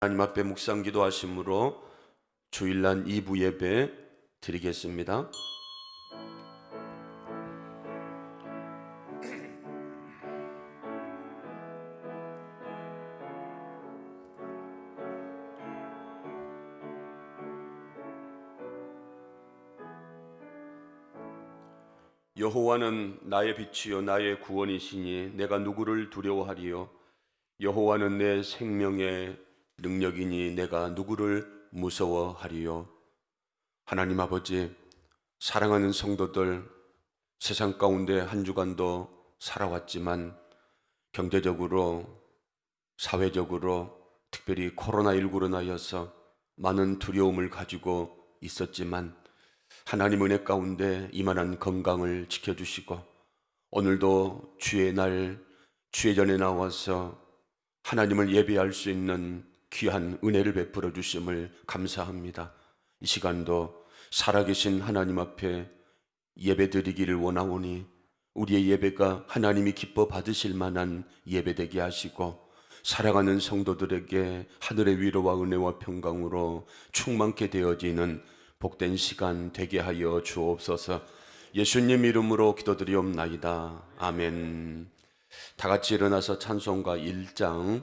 하나님 앞에 묵상 기도하심으로 주일날 2부 예배 드리겠습니다. 여호와는 나의 빛이요 나의 구원이시니 내가 누구를 두려워하리요. 여호와는 내 생명의 능력이니 내가 누구를 무서워하리요. 하나님 아버지, 사랑하는 성도들, 세상 가운데 한 주간도 살아왔지만 경제적으로, 사회적으로, 특별히 코로나19로 인하여서 많은 두려움을 가지고 있었지만 하나님 은혜 가운데 이만한 건강을 지켜주시고 오늘도 주의 날, 주의 전에 나와서 하나님을 예배할 수 있는 귀한 은혜를 베풀어 주심을 감사합니다. 이 시간도 살아계신 하나님 앞에 예배드리기를 원하오니 우리의 예배가 하나님이 기뻐 받으실 만한 예배되게 하시고 사랑하는 성도들에게 하늘의 위로와 은혜와 평강으로 충만케 되어지는 복된 시간 되게 하여 주옵소서. 예수님 이름으로 기도드리옵나이다. 아멘. 다 같이 일어나서 찬송가 1장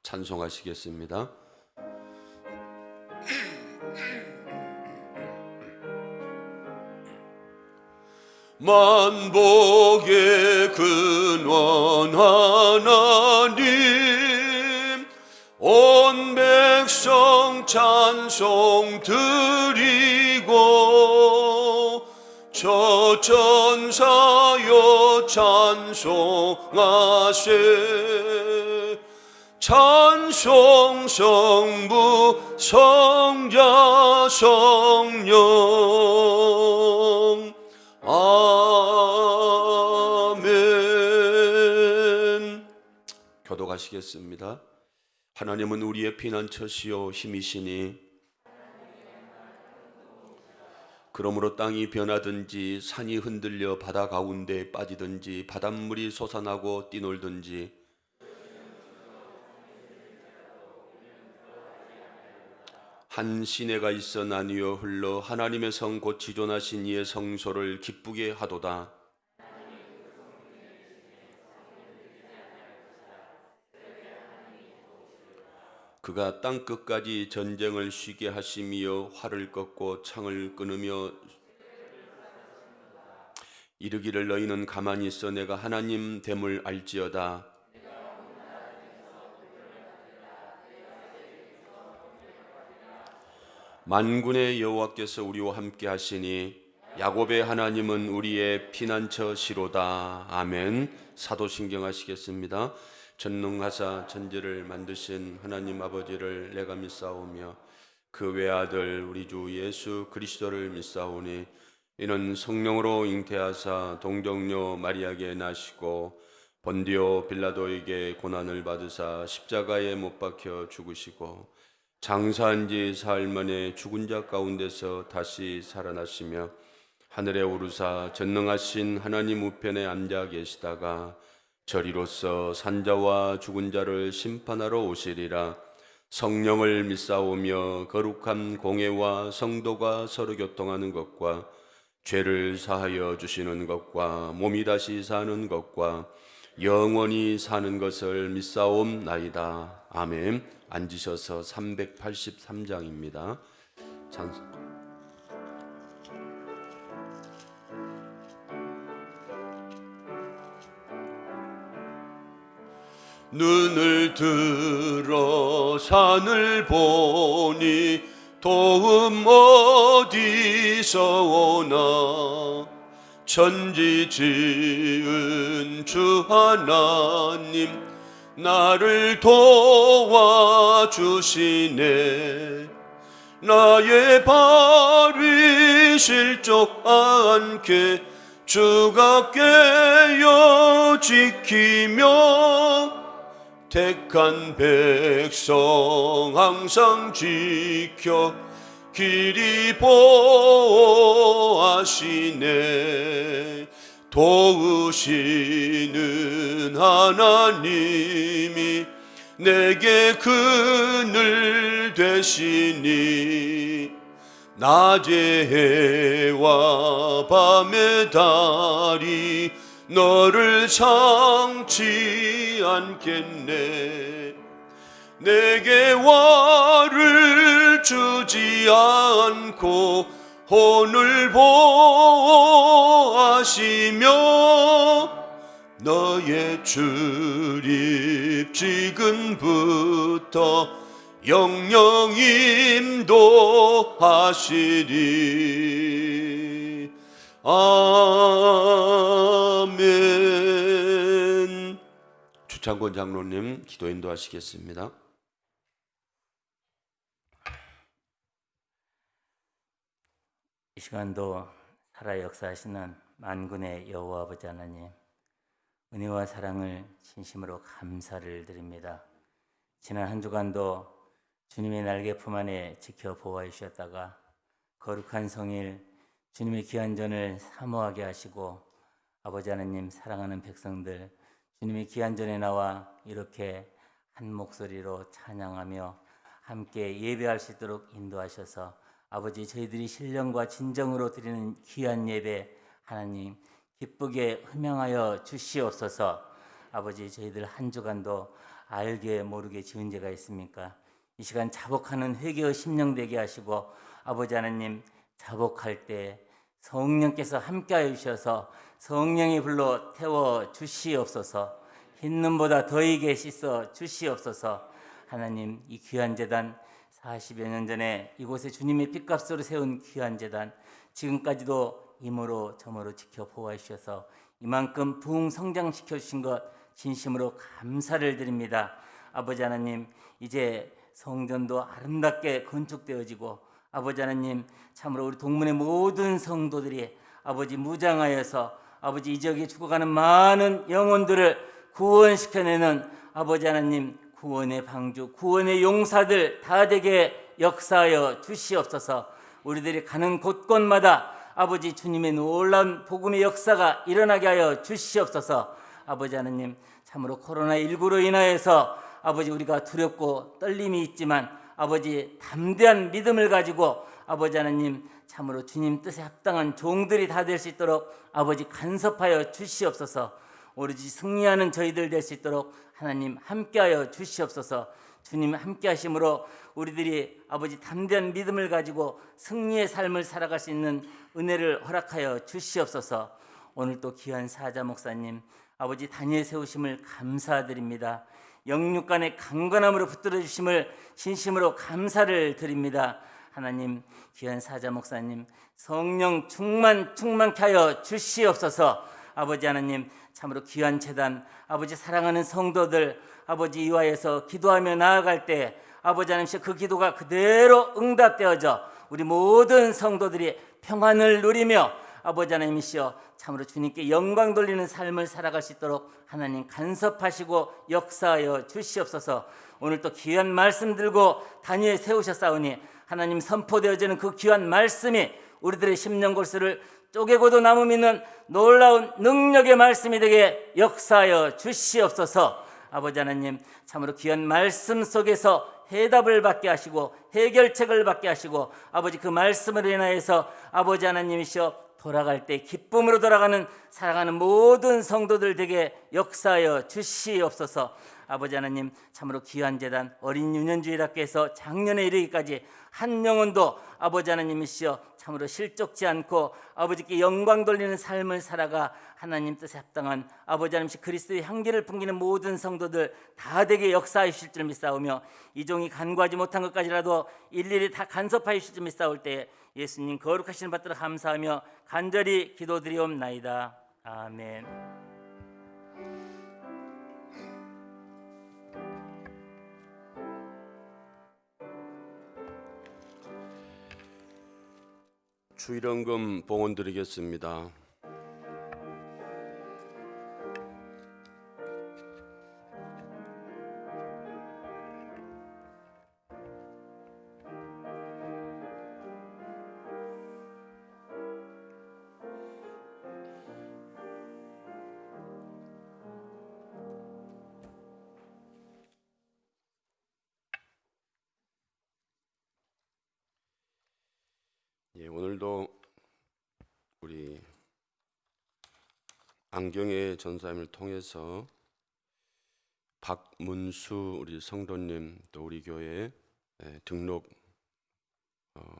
찬송하시겠습니다. 만복의 근원 하나님, 온 백성 찬송 드리고 저 천사여 찬송하세. 찬송 성부 성자 성령 아멘. 교독하시겠습니다. 하나님은 우리의 피난처시요 힘이시니 그러므로 땅이 변하든지 산이 흔들려 바다 가운데 빠지든지 바닷물이 솟아나고 뛰놀든지 한 시내가 있어 나뉘어 흘러 하나님의 성 곧 지존하신 이의 성소를 기쁘게 하도다. 그가 땅끝까지 전쟁을 쉬게 하시며 활을 꺾고 창을 끊으며 이르기를 너희는 가만히 있어 내가 하나님 됨을 알지어다. 만군의 여호와께서 우리와 함께 하시니 야곱의 하나님은 우리의 피난처시로다. 아멘. 사도신경 하시겠습니다. 전능하사 천지를 만드신 하나님 아버지를 내가 믿사오며 그 외아들 우리 주 예수 그리스도를 믿사오니 이는 성령으로 잉태하사 동정녀 마리아에게 나시고 본디오 빌라도에게 고난을 받으사 십자가에 못 박혀 죽으시고 장사한 지 사흘 만에 죽은 자 가운데서 다시 살아나시며 하늘에 오르사 전능하신 하나님 우편에 앉아 계시다가 저리로서 산자와 죽은 자를 심판하러 오시리라. 성령을 믿사오며 거룩한 공회와 성도가 서로 교통하는 것과 죄를 사하여 주시는 것과 몸이 다시 사는 것과 영원히 사는 것을 믿사옵나이다. 아멘. 앉으셔서 383장입니다. 눈을 들어 산을 보니 도움 어디서 오나. 천지 지은 주 하나님 나를 도와주시네. 나의 발이 실족 않게 주가 깨어 지키며 택한 백성 항상 지켜 길이 보호하시네. 도우시는 하나님이 내게 그늘 되시니 낮의 해와 밤의 달이 너를 참지 않겠네. 내게 와를 주지 않고 혼을 보호하시며 너의 출입 지금부터 영영 인도하시리. 아멘. 주창권 장로님 기도 인도하시겠습니다. 이 시간도 살아 역사하시는 만군의 여호와 아버지 하나님, 은혜와 사랑을 진심으로 감사를 드립니다. 지난 한 주간도 주님의 날개 품 안에 지켜 보호해 주셨다가 거룩한 성일 주님의 귀한 전을 사모하게 하시고, 아버지 하나님, 사랑하는 백성들 주님의 귀한 전에 나와 이렇게 한 목소리로 찬양하며 함께 예배할 수 있도록 인도하셔서 아버지, 저희들이 신령과 진정으로 드리는 귀한 예배 하나님 기쁘게 흠양하여 주시옵소서. 아버지, 저희들 한 주간도 알게 모르게 지은 죄가 있습니까? 이 시간 자복하는 회개의 심령 되게 하시고, 아버지 하나님, 자복할 때 성령께서 함께하여 주셔서 성령이 불러 태워 주시옵소서. 흰 눈보다 더이게 씻어 주시옵소서. 하나님, 이 귀한 제단 40여 년 전에 이곳에 주님의 핏값으로 세운 귀한 제단, 지금까지도 이모로 저모로 지켜 보호해 주셔서 이만큼 부흥 성장시켜 주신 것 진심으로 감사를 드립니다. 아버지 하나님, 이제 성전도 아름답게 건축되어지고, 아버지 하나님, 참으로 우리 동문의 모든 성도들이 아버지 무장하여서 아버지 이 지역에 죽어가는 많은 영혼들을 구원시켜내는 아버지 하나님, 구원의 방주, 구원의 용사들 다 되게 역사하여 주시옵소서. 우리들이 가는 곳곳마다 아버지 주님의 놀라운 복음의 역사가 일어나게 하여 주시옵소서. 아버지 하나님, 참으로 코로나19로 인하여서 아버지 우리가 두렵고 떨림이 있지만 아버지 담대한 믿음을 가지고 아버지 하나님, 참으로 주님 뜻에 합당한 종들이 다 될 수 있도록 아버지 간섭하여 주시옵소서. 오로지 승리하는 저희들 될 수 있도록 하나님 함께하여 주시옵소서. 주님 함께 하심으로 우리들이 아버지 담대한 믿음을 가지고 승리의 삶을 살아갈 수 있는 은혜를 허락하여 주시옵소서. 오늘 또 귀한 사자 목사님 아버지 단위에 세우심을 감사드립니다. 영육간의 강건함으로 붙들어 주심을 진심으로 감사를 드립니다. 하나님, 귀한 사자 목사님 성령 충만케 하여 주시옵소서. 아버지 하나님, 참으로 귀한 제단 아버지 사랑하는 성도들 아버지 이와에서 기도하며 나아갈 때 아버지 하나님, 그 기도가 그대로 응답되어져 우리 모든 성도들이 평안을 누리며 아버지 하나님이시여 참으로 주님께 영광 돌리는 삶을 살아갈 수 있도록 하나님 간섭하시고 역사하여 주시옵소서. 오늘 또 귀한 말씀 들고 단위에 세우셨사오니 하나님 선포되어지는 그 귀한 말씀이 우리들의 심령골수를 쪼개고도 남음 있는 놀라운 능력의 말씀이 되게 역사하여 주시옵소서. 아버지 하나님, 참으로 귀한 말씀 속에서 해답을 받게 하시고 해결책을 받게 하시고 아버지 그 말씀을 인하여서 아버지 하나님이시여 돌아갈 때 기쁨으로 돌아가는 사랑하는 모든 성도들 되게 역사하여 주시옵소서. 아버지 하나님, 참으로 귀한 제단 어린 유년주일학교에서 작년에 이르기까지 한 영혼도 아버지 하나님이시여 참으로 실족지 않고 아버지께 영광 돌리는 삶을 살아가 하나님 뜻에 합당한 아버지 하나님 그리스도의 향기를 풍기는 모든 성도들 다 되게 역사하여 주실 줄 믿사오며 이 종이 간구하지 못한 것까지라도 일일이 다 간섭하여 주실 줄 믿사올 때 예수님 거룩하시는 받들어 감사하며 간절히 기도드리옵나이다. 아멘. 주일원금 봉헌 드리겠습니다. 오늘도 우리 안경의 전사님을 통해서 박문수 우리 성도님 또 우리 교회에 등록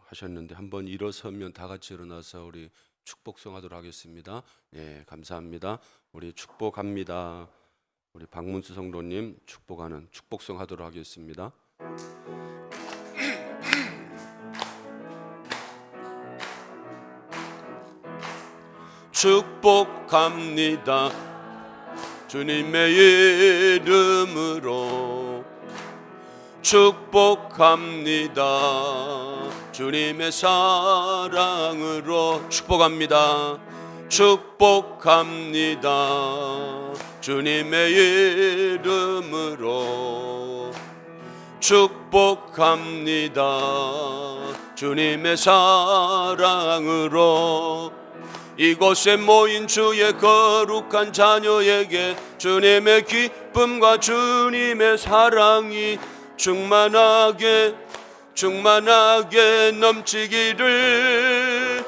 하셨는데 한번 일어서면 다 같이 일어나서 우리 축복성하도록 하겠습니다. 네, 감사합니다. 우리 축복합니다. 우리 박문수 성도님 축복하는 축복성하도록 하겠습니다. 축복합니다. 주님의 이름으로 축복합니다. 주님의 사랑으로 축복합니다. 축복합니다. 주님의 이름으로 축복합니다. 주님의 사랑으로 이곳에 모인 주의 거룩한 자녀에게 주님의 기쁨과 주님의 사랑이 충만하게 넘치기를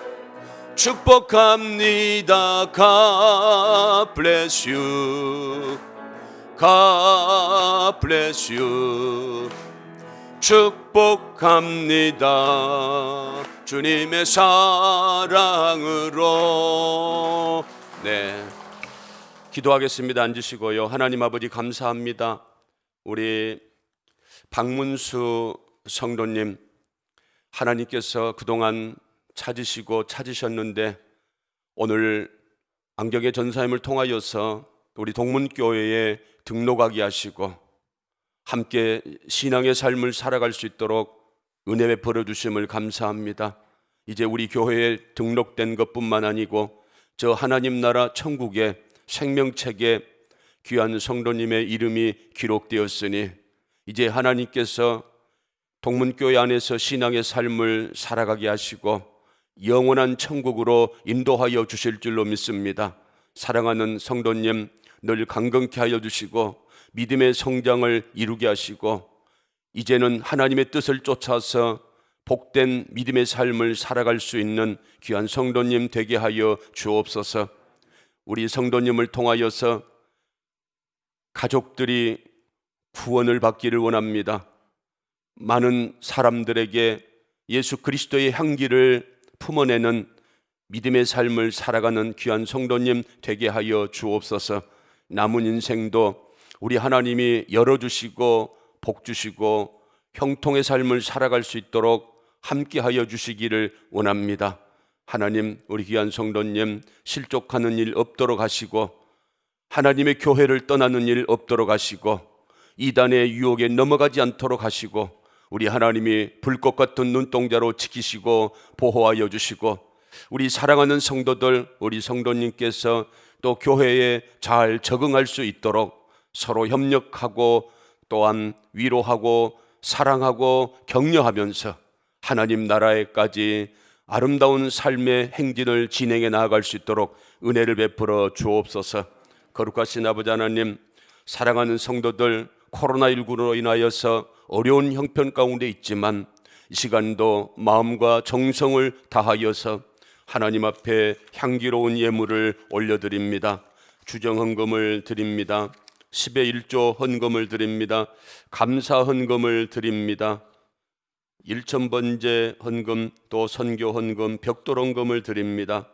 축복합니다. God bless you. God bless you. 축복합니다. 주님의 사랑으로. 네, 기도하겠습니다. 앉으시고요. 하나님 아버지 감사합니다. 우리 박문수 성도님, 하나님께서 그동안 찾으셨는데 오늘 안경의 전사님을 통하여서 우리 동문교회에 등록하게 하시고 함께 신앙의 삶을 살아갈 수 있도록 은혜 베풀어 주심을 감사합니다. 이제 우리 교회에 등록된 것뿐만 아니고 저 하나님 나라 천국의 생명책에 귀한 성도님의 이름이 기록되었으니 이제 하나님께서 동문교회 안에서 신앙의 삶을 살아가게 하시고 영원한 천국으로 인도하여 주실 줄로 믿습니다. 사랑하는 성도님, 늘 강건케 하여 주시고 믿음의 성장을 이루게 하시고 이제는 하나님의 뜻을 쫓아서 복된 믿음의 삶을 살아갈 수 있는 귀한 성도님 되게 하여 주옵소서. 우리 성도님을 통하여서 가족들이 구원을 받기를 원합니다. 많은 사람들에게 예수 그리스도의 향기를 품어내는 믿음의 삶을 살아가는 귀한 성도님 되게 하여 주옵소서. 남은 인생도 우리 하나님이 열어주시고 복주시고 형통의 삶을 살아갈 수 있도록 함께하여 주시기를 원합니다. 하나님, 우리 귀한 성도님 실족하는 일 없도록 하시고 하나님의 교회를 떠나는 일 없도록 하시고 이단의 유혹에 넘어가지 않도록 하시고 우리 하나님이 불꽃 같은 눈동자로 지키시고 보호하여 주시고 우리 사랑하는 성도들, 우리 성도님께서 또 교회에 잘 적응할 수 있도록 서로 협력하고 또한 위로하고 사랑하고 격려하면서 하나님 나라에까지 아름다운 삶의 행진을 진행해 나아갈 수 있도록 은혜를 베풀어 주옵소서. 거룩하신 아버지 하나님, 사랑하는 성도들 코로나19로 인하여서 어려운 형편 가운데 있지만 이 시간도 마음과 정성을 다하여서 하나님 앞에 향기로운 예물을 올려드립니다. 주정헌금을 드립니다. 10의 1조 헌금을 드립니다. 감사 헌금을 드립니다. 1,000번제 헌금, 또 선교 헌금, 벽돌 헌금을 드립니다.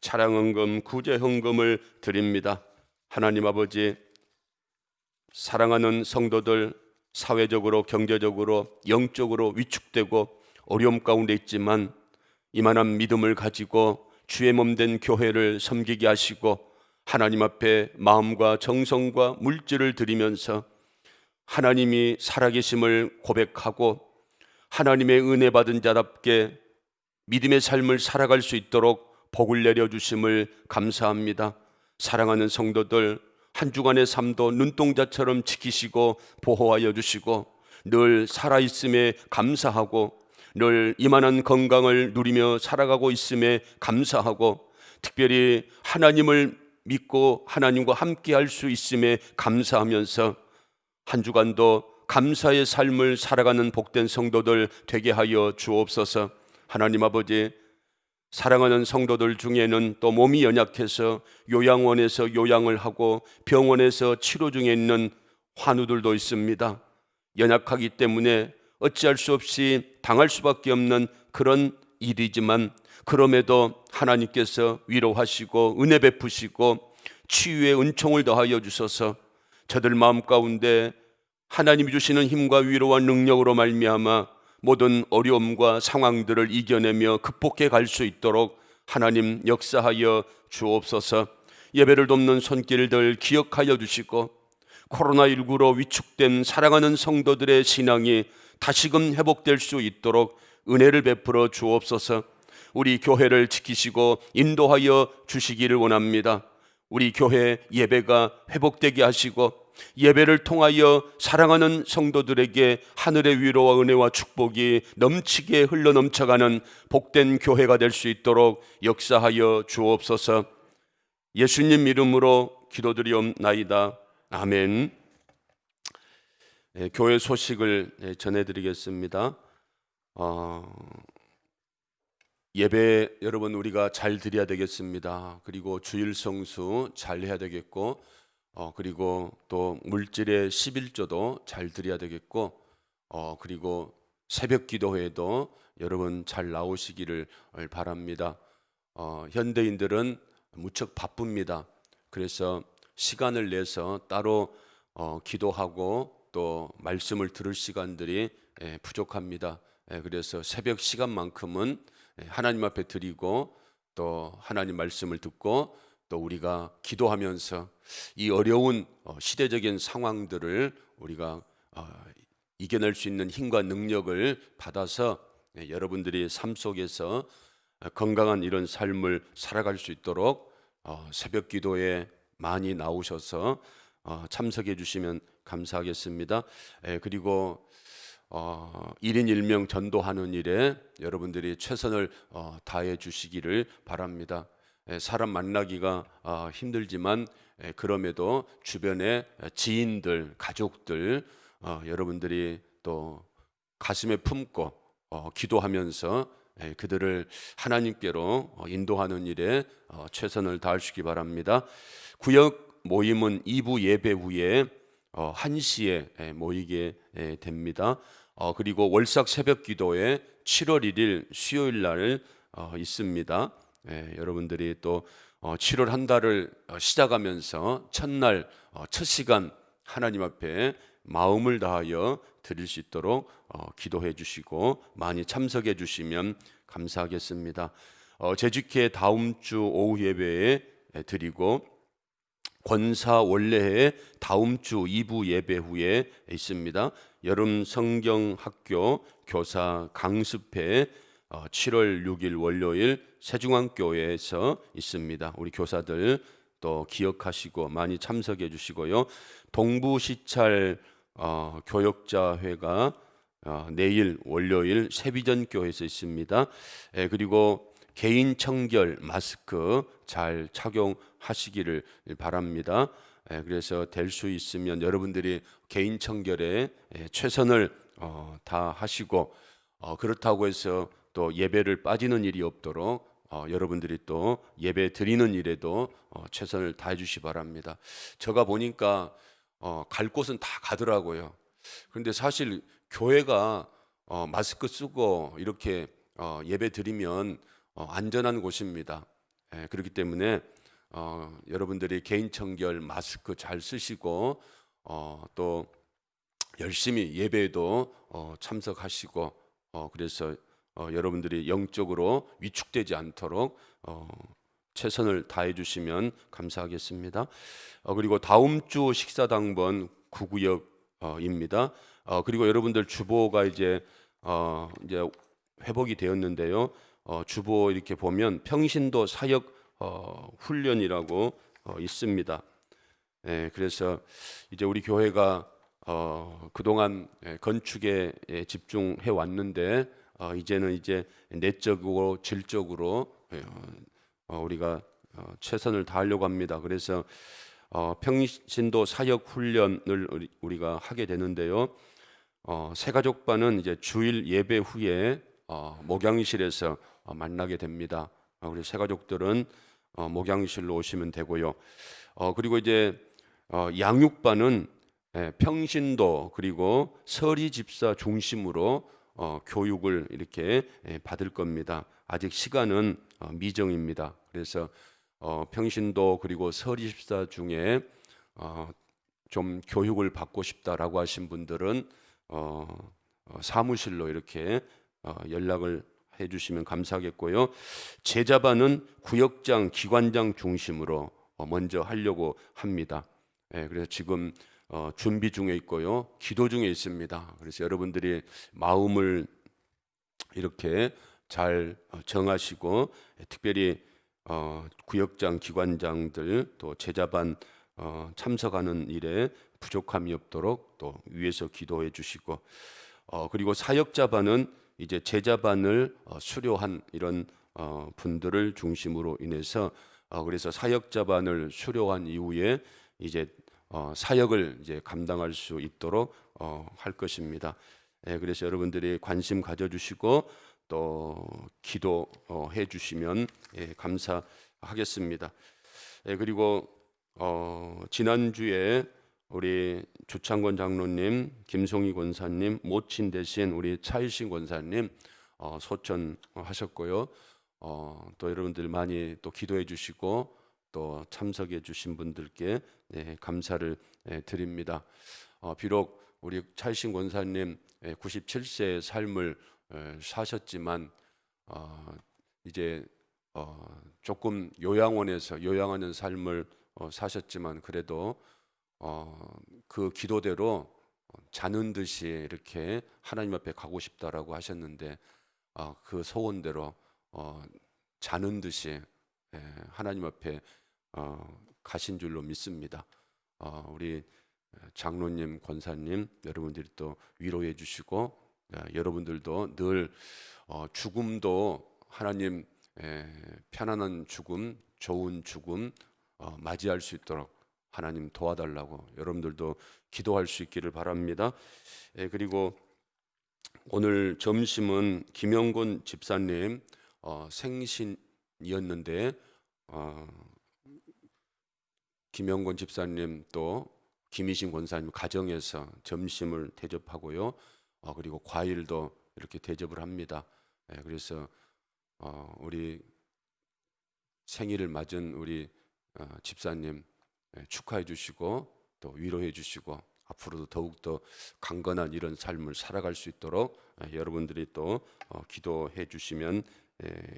차량 헌금, 구제 헌금을 드립니다. 하나님 아버지, 사랑하는 성도들 사회적으로 경제적으로 영적으로 위축되고 어려움 가운데 있지만 이만한 믿음을 가지고 주의 몸된 교회를 섬기게 하시고 하나님 앞에 마음과 정성과 물질을 드리면서 하나님이 살아계심을 고백하고 하나님의 은혜 받은 자답게 믿음의 삶을 살아갈 수 있도록 복을 내려주심을 감사합니다. 사랑하는 성도들 한 주간의 삶도 눈동자처럼 지키시고 보호하여 주시고 늘 살아있음에 감사하고 늘 이만한 건강을 누리며 살아가고 있음에 감사하고 특별히 하나님을 믿고 하나님과 함께 할 수 있음에 감사하면서 한 주간도 감사의 삶을 살아가는 복된 성도들 되게 하여 주옵소서. 하나님 아버지, 사랑하는 성도들 중에는 또 몸이 연약해서 요양원에서 요양을 하고 병원에서 치료 중에 있는 환우들도 있습니다. 연약하기 때문에 어찌할 수 없이 당할 수밖에 없는 그런 일이지만, 그럼에도 하나님께서 위로하시고 은혜 베푸시고 치유의 은총을 더하여 주셔서 저들 마음 가운데 하나님이 주시는 힘과 위로와 능력으로 말미암아 모든 어려움과 상황들을 이겨내며 극복해 갈 수 있도록 하나님 역사하여 주옵소서. 예배를 돕는 손길들 기억하여 주시고 코로나19로 위축된 사랑하는 성도들의 신앙이 다시금 회복될 수 있도록 은혜를 베풀어 주옵소서. 우리 교회를 지키시고 인도하여 주시기를 원합니다. 우리 교회 예배가 회복되게 하시고 예배를 통하여 사랑하는 성도들에게 하늘의 위로와 은혜와 축복이 넘치게 흘러넘쳐가는 복된 교회가 될 수 있도록 역사하여 주옵소서. 예수님 이름으로 기도드리옵나이다. 아멘. 교회 소식을 전해드리겠습니다. 예배 여러분 우리가 잘 드려야 되겠습니다. 그리고 주일 성수 잘 해야 되겠고, 그리고 또 물질의 11조도 잘 드려야 되겠고, 그리고 새벽 기도회도 여러분 잘 나오시기를 바랍니다. 현대인들은 무척 바쁩니다. 그래서 시간을 내서 따로 기도하고 또 말씀을 들을 시간들이 부족합니다. 그래서 새벽 시간만큼은 하나님 앞에 드리고 또 하나님 말씀을 듣고 또 우리가 기도하면서 이 어려운 시대적인 상황들을 우리가 이겨낼 수 있는 힘과 능력을 받아서 여러분들이 삶 속에서 건강한 이런 삶을 살아갈 수 있도록 새벽 기도에 많이 나오셔서 참석해 주시면 감사하겠습니다. 그리고 1인 1명 전도하는 일에 여러분들이 최선을 다해 주시기를 바랍니다. 사람 만나기가 힘들지만 그럼에도 주변의 지인들, 가족들 여러분들이 또 가슴에 품고 기도하면서 그들을 하나님께로 인도하는 일에 최선을 다하시기 바랍니다. 구역 모임은 2부 예배 후에 1시에 모이게 됩니다. 그리고 월삭 새벽 기도회 7월 1일 수요일 날 있습니다. 여러분들이 또 7월 한 달을 시작하면서 첫날 첫 시간 하나님 앞에 마음을 다하여 드릴 수 있도록 기도해 주시고 많이 참석해 주시면 감사하겠습니다. 재직회 다음 주 오후 예배에 드리고 권사 원래회 다음 주 2부 예배 후에 있습니다. 여름 성경학교 교사 강습회 7월 6일 월요일 세중앙교회에서 있습니다. 우리 교사들 또 기억하시고 많이 참석해 주시고요. 동부시찰 교역자회가 내일 월요일 세비전교회에서 있습니다. 그리고 개인 청결 마스크 잘 착용하시기를 바랍니다. 그래서 될 수 있으면 여러분들이 개인 청결에 최선을 다하시고, 그렇다고 해서 또 예배를 빠지는 일이 없도록 여러분들이 또 예배 드리는 일에도 최선을 다해 주시 바랍니다. 제가 보니까 갈 곳은 다 가더라고요. 그런데 사실 교회가 마스크 쓰고 이렇게 예배 드리면 안전한 곳입니다. 그렇기 때문에 여러분들이 개인 청결 마스크 잘 쓰시고 또 열심히 예배에도 참석하시고 그래서 여러분들이 영적으로 위축되지 않도록 최선을 다해 주시면 감사하겠습니다. 그리고 다음 주 식사당번 9구역입니다. 그리고 여러분들 주보가 이제 회복이 되었는데요. 주보 이렇게 보면 평신도 사역 훈련이라고 있습니다. 그래서 이제 우리 교회가 그동안 건축에 집중해 왔는데 이제는 이제 내적으로 질적으로 우리가 최선을 다하려고 합니다. 그래서 평신도 사역 훈련을 우리가 하게 되는데요. 새가족반은 이제 주일 예배 후에 목양실에서 만나게 됩니다. 우리 새가족들은 목양실로 오시면 되고요. 그리고 이제 양육반은 평신도 그리고 서리 집사 중심으로 교육을 이렇게 받을 겁니다. 아직 시간은 미정입니다. 그래서 평신도 그리고 서리 집사 중에 좀 교육을 받고 싶다라고 하신 분들은 사무실로 이렇게 연락을 해주시면 감사하겠고요. 제자반은 구역장, 기관장 중심으로 먼저 하려고 합니다. 그래서 지금 준비 중에 있고요, 기도 중에 있습니다. 그래서 여러분들이 마음을 이렇게 잘 정하시고 특별히 구역장, 기관장들 또 제자반 참석하는 일에 부족함이 없도록 또 위에서 기도해 주시고 그리고 사역자반은 이제 제자반을 수료한 이런 분들을 중심으로 인해서 그래서 사역자반을 수료한 이후에 이제 사역을 이제 감당할 수 있도록 할 것입니다. 그래서 여러분들이 관심 가져주시고 또 기도해 주시면 감사하겠습니다. 그리고 지난주에 우리 주창권 장로님, 김송희 권사님, 모친 대신 우리 차일신 권사님 소천하셨고요. 또 여러분들 많이 또 기도해 주시고 또 참석해 주신 분들께 감사를 드립니다. 비록 우리 차일신 권사님 97세의 삶을 사셨지만 이제 조금 요양원에서 요양하는 삶을 사셨지만 그래도 그 기도대로 자는 듯이 이렇게 하나님 앞에 가고 싶다라고 하셨는데 그 소원대로 자는 듯이 하나님 앞에 가신 줄로 믿습니다. 우리 장로님, 권사님 여러분들이 또 위로해 주시고 여러분들도 늘 죽음도 하나님 편안한 죽음, 좋은 죽음 맞이할 수 있도록 하나님 도와달라고 여러분들도 기도할 수 있기를 바랍니다. 그리고 오늘 점심은 김영곤 집사님 생신이었는데 김영곤 집사님 또 김희신 권사님 가정에서 점심을 대접하고요. 그리고 과일도 이렇게 대접을 합니다. 그래서 우리 생일을 맞은 우리 집사님 축하해 주시고 또 위로해 주시고 앞으로도 더욱더 강건한 이런 삶을 살아갈 수 있도록 여러분들이 또 기도해 주시면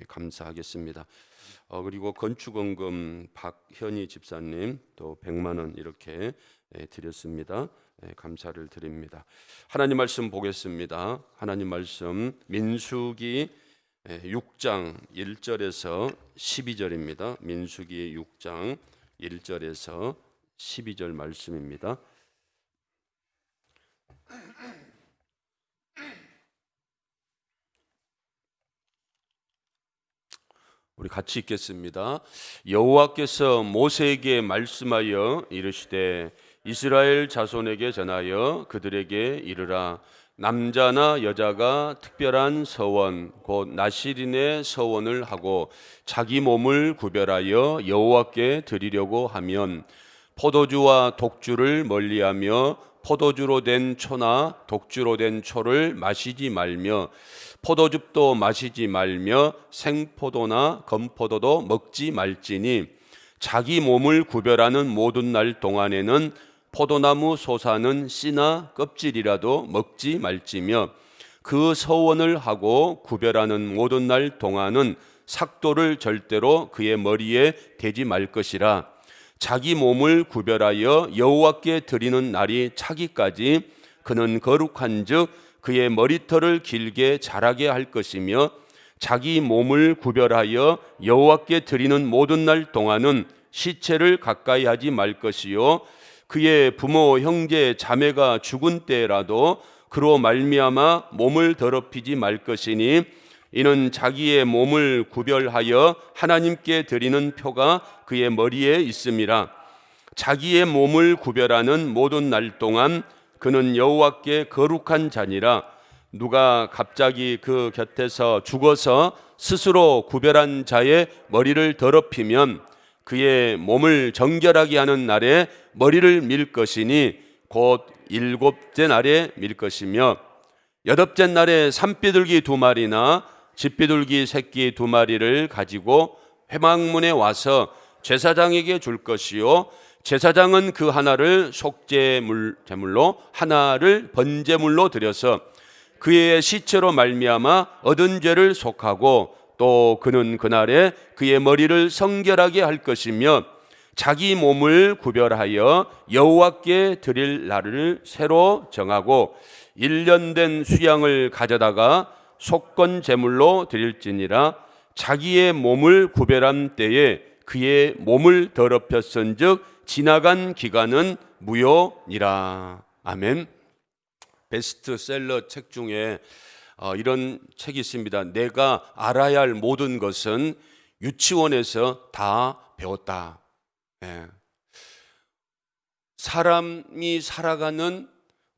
감사하겠습니다. 그리고 건축원금 박현희 집사님 또 100만 원 이렇게 드렸습니다. 감사를 드립니다. 하나님 말씀 보겠습니다. 하나님 말씀 민수기 6장 1절에서 12절입니다. 민수기 6장 1절에서 12절 말씀입니다. 우리 같이 읽겠습니다. 여호와께서 모세에게 말씀하여 이르시되 이스라엘 자손에게 전하여 그들에게 이르라. 남자나 여자가 특별한 서원 곧 나실인의 서원을 하고 자기 몸을 구별하여 여호와께 드리려고 하면 포도주와 독주를 멀리하며 포도주로 된 초나 독주로 된 초를 마시지 말며 포도즙도 마시지 말며 생포도나 건포도도 먹지 말지니 자기 몸을 구별하는 모든 날 동안에는 포도나무 솟아는 씨나 껍질이라도 먹지 말지며 그 서원을 하고 구별하는 모든 날 동안은 삭도를 절대로 그의 머리에 대지 말 것이라. 자기 몸을 구별하여 여호와께 드리는 날이 차기까지 그는 거룩한즉 그의 머리털을 길게 자라게 할 것이며 자기 몸을 구별하여 여호와께 드리는 모든 날 동안은 시체를 가까이 하지 말 것이요 그의 부모 형제 자매가 죽은 때라도 그로 말미암아 몸을 더럽히지 말 것이니 이는 자기의 몸을 구별하여 하나님께 드리는 표가 그의 머리에 있음이라. 자기의 몸을 구별하는 모든 날 동안 그는 여호와께 거룩한 자니라. 누가 갑자기 그 곁에서 죽어서 스스로 구별한 자의 머리를 더럽히면 그의 몸을 정결하게 하는 날에 머리를 밀 것이니 곧 7째 날에 밀 것이며 8째 날에 산비둘기 2마리나 집비둘기 새끼 2마리를 가지고 회막문에 와서 제사장에게 줄 것이요 제사장은 그 하나를 속죄제물로 하나를 번제물로 드려서 그의 시체로 말미암아 얻은 죄를 속하고 또 그는 그날에 그의 머리를 성결하게 할 것이며 자기 몸을 구별하여 여호와께 드릴 날을 새로 정하고 1년 된 수양을 가져다가 속건 제물로 드릴지니라. 자기의 몸을 구별한 때에 그의 몸을 더럽혔은즉 지나간 기간은 무효니라. 아멘. 베스트셀러 책 중에 이런 책이 있습니다. 내가 알아야 할 모든 것은 유치원에서 다 배웠다. 사람이 살아가는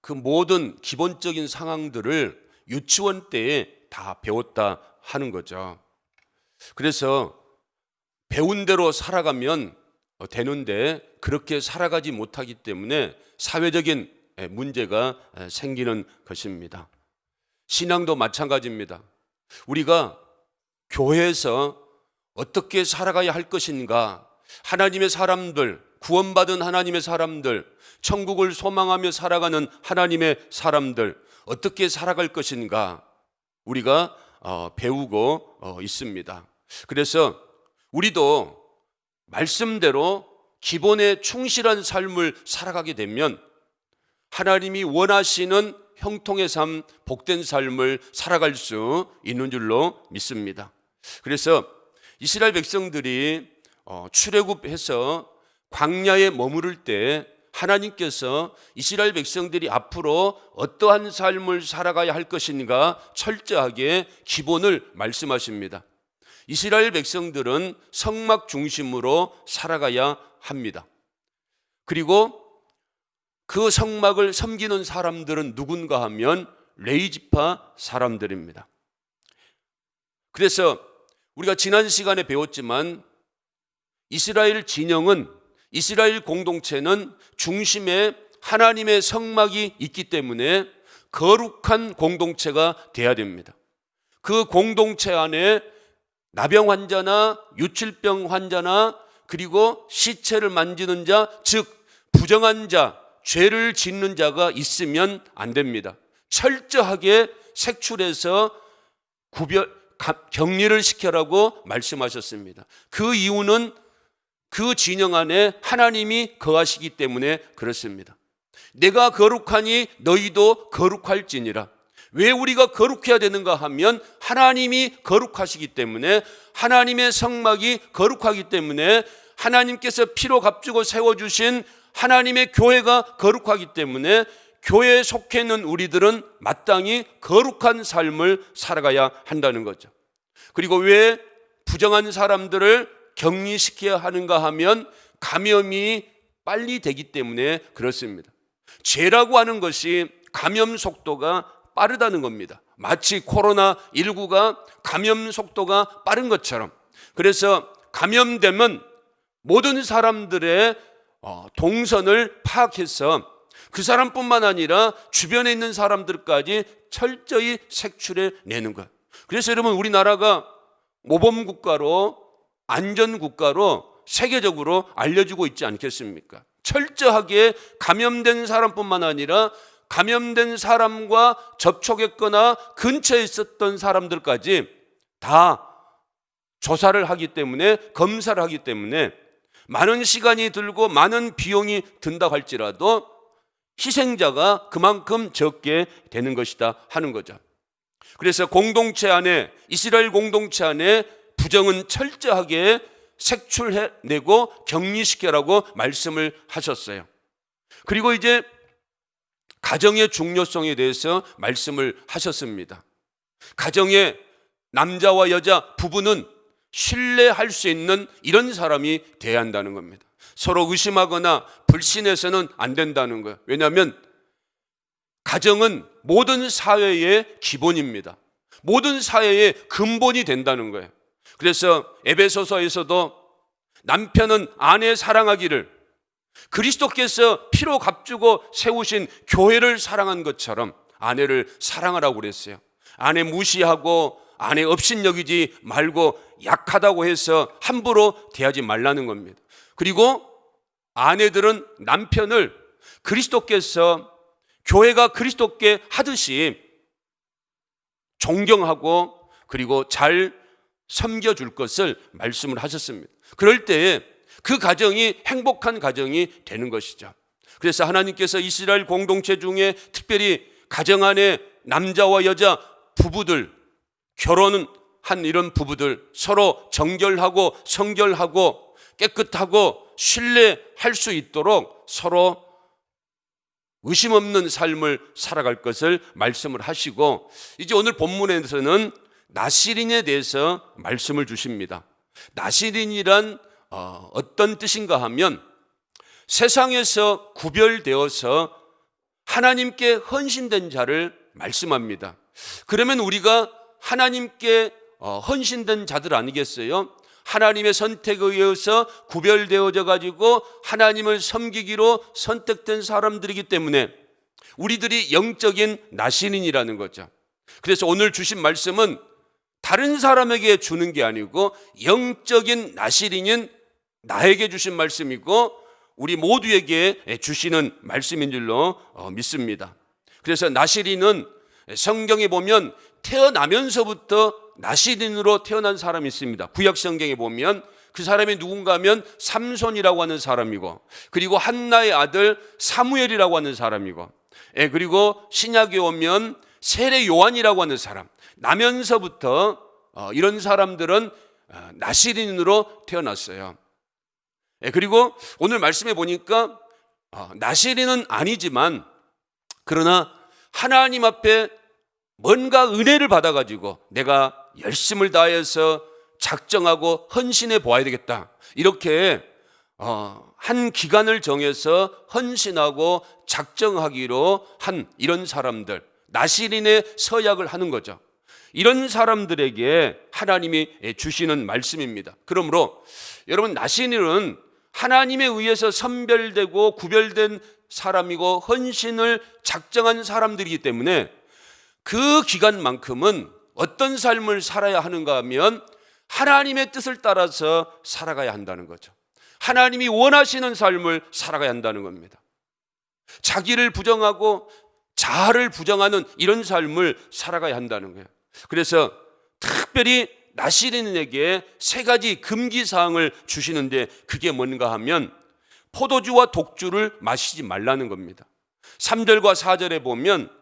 그 모든 기본적인 상황들을 유치원 때에 다 배웠다 하는 거죠. 그래서 배운 대로 살아가면 되는데 그렇게 살아가지 못하기 때문에 사회적인 문제가 생기는 것입니다. 신앙도 마찬가지입니다. 우리가 교회에서 어떻게 살아가야 할 것인가, 하나님의 사람들, 구원받은 하나님의 사람들, 천국을 소망하며 살아가는 하나님의 사람들 어떻게 살아갈 것인가 우리가 배우고 있습니다. 그래서 우리도 말씀대로 기본에 충실한 삶을 살아가게 되면 하나님이 원하시는 형통의 삶, 복된 삶을 살아갈 수 있는 줄로 믿습니다. 그래서 이스라엘 백성들이 출애굽해서 광야에 머무를 때 하나님께서 이스라엘 백성들이 앞으로 어떠한 삶을 살아가야 할 것인가 철저하게 기본을 말씀하십니다. 이스라엘 백성들은 성막 중심으로 살아가야 합니다. 그리고 그 성막을 섬기는 사람들은 누군가 하면 레위지파 사람들입니다. 그래서 우리가 지난 시간에 배웠지만 이스라엘 진영은, 이스라엘 공동체는 중심에 하나님의 성막이 있기 때문에 거룩한 공동체가 돼야 됩니다. 그 공동체 안에 나병 환자나 유칠병 환자나 그리고 시체를 만지는 자, 즉 부정한 자, 죄를 짓는 자가 있으면 안 됩니다. 철저하게 색출해서 격리를 시켜라고 말씀하셨습니다. 그 이유는 그 진영 안에 하나님이 거하시기 때문에 그렇습니다. 내가 거룩하니 너희도 거룩할지니라. 왜 우리가 거룩해야 되는가 하면 하나님이 거룩하시기 때문에, 하나님의 성막이 거룩하기 때문에, 하나님께서 피로 값주고 세워주신 하나님의 교회가 거룩하기 때문에 교회에 속해 있는 우리들은 마땅히 거룩한 삶을 살아가야 한다는 거죠. 그리고 왜 부정한 사람들을 격리시켜야 하는가 하면 감염이 빨리 되기 때문에 그렇습니다. 죄라고 하는 것이 감염 속도가 빠르다는 겁니다. 마치 코로나19가 감염 속도가 빠른 것처럼. 그래서 감염되면 모든 사람들의 동선을 파악해서 그 사람뿐만 아니라 주변에 있는 사람들까지 철저히 색출해 내는 것. 그래서 여러분, 우리나라가 모범국가로, 안전국가로 세계적으로 알려지고 있지 않겠습니까? 철저하게 감염된 사람뿐만 아니라 감염된 사람과 접촉했거나 근처에 있었던 사람들까지 다 조사를 하기 때문에, 검사를 하기 때문에 많은 시간이 들고 많은 비용이 든다고 할지라도 희생자가 그만큼 적게 되는 것이다 하는 거죠. 그래서 공동체 안에, 이스라엘 공동체 안에 부정은 철저하게 색출해내고 격리시켜라고 말씀을 하셨어요. 그리고 이제 가정의 중요성에 대해서 말씀을 하셨습니다. 가정의 남자와 여자, 부부는 신뢰할 수 있는 이런 사람이 돼야 한다는 겁니다. 서로 의심하거나 불신해서는 안 된다는 거예요. 왜냐하면 가정은 모든 사회의 기본입니다. 모든 사회의 근본이 된다는 거예요. 그래서 에베소서에서도 남편은 아내 사랑하기를 그리스도께서 피로 값주고 세우신 교회를 사랑한 것처럼 아내를 사랑하라고 그랬어요. 아내 무시하고 아내 업신여기지 말고 약하다고 해서 함부로 대하지 말라는 겁니다. 그리고 아내들은 남편을 그리스도께서 교회가 그리스도께 하듯이 존경하고 그리고 잘 섬겨줄 것을 말씀을 하셨습니다. 그럴 때에 그 가정이 행복한 가정이 되는 것이죠. 그래서 하나님께서 이스라엘 공동체 중에 특별히 가정 안에 남자와 여자 부부들, 결혼한 이런 부부들 서로 정결하고 성결하고 깨끗하고 신뢰할 수 있도록 서로 의심 없는 삶을 살아갈 것을 말씀을 하시고, 이제 오늘 본문에서는 나시린에 대해서 말씀을 주십니다. 나시린이란 어떤 뜻인가 하면 세상에서 구별되어서 하나님께 헌신된 자를 말씀합니다. 그러면 우리가 하나님께 헌신된 자들 아니겠어요? 하나님의 선택에 의해서 구별되어져 가지고 하나님을 섬기기로 선택된 사람들이기 때문에 우리들이 영적인 나시린이라는 거죠. 그래서 오늘 주신 말씀은 다른 사람에게 주는 게 아니고 영적인 나시린인 나에게 주신 말씀이고 우리 모두에게 주시는 말씀인 줄로 믿습니다. 그래서 나시린은 성경에 보면 태어나면서부터 나시린으로 태어난 사람이 있습니다. 구약 성경에 보면 그 사람이 누군가 하면 삼손이라고 하는 사람이고, 그리고 한나의 아들 사무엘이라고 하는 사람이고, 그리고 신약에 오면 세례 요한이라고 하는 사람, 나면서부터 이런 사람들은 나시린으로 태어났어요. 그리고 오늘 말씀해 보니까 나시린은 아니지만 그러나 하나님 앞에 뭔가 은혜를 받아가지고 내가 열심을 다해서 작정하고 헌신해 보아야 되겠다, 이렇게 한 기간을 정해서 헌신하고 작정하기로 한 이런 사람들, 나시린의 서약을 하는 거죠. 이런 사람들에게 하나님이 주시는 말씀입니다. 그러므로 여러분, 나시린은 하나님에 의해서 선별되고 구별된 사람이고 헌신을 작정한 사람들이기 때문에 그 기간만큼은 어떤 삶을 살아야 하는가 하면 하나님의 뜻을 따라서 살아가야 한다는 거죠. 하나님이 원하시는 삶을 살아가야 한다는 겁니다. 자기를 부정하고 자아를 부정하는 이런 삶을 살아가야 한다는 거예요. 그래서 특별히 나시린에게 3가지 금기사항을 주시는데 그게 뭔가 하면 포도주와 독주를 마시지 말라는 겁니다. 3절과 4절에 보면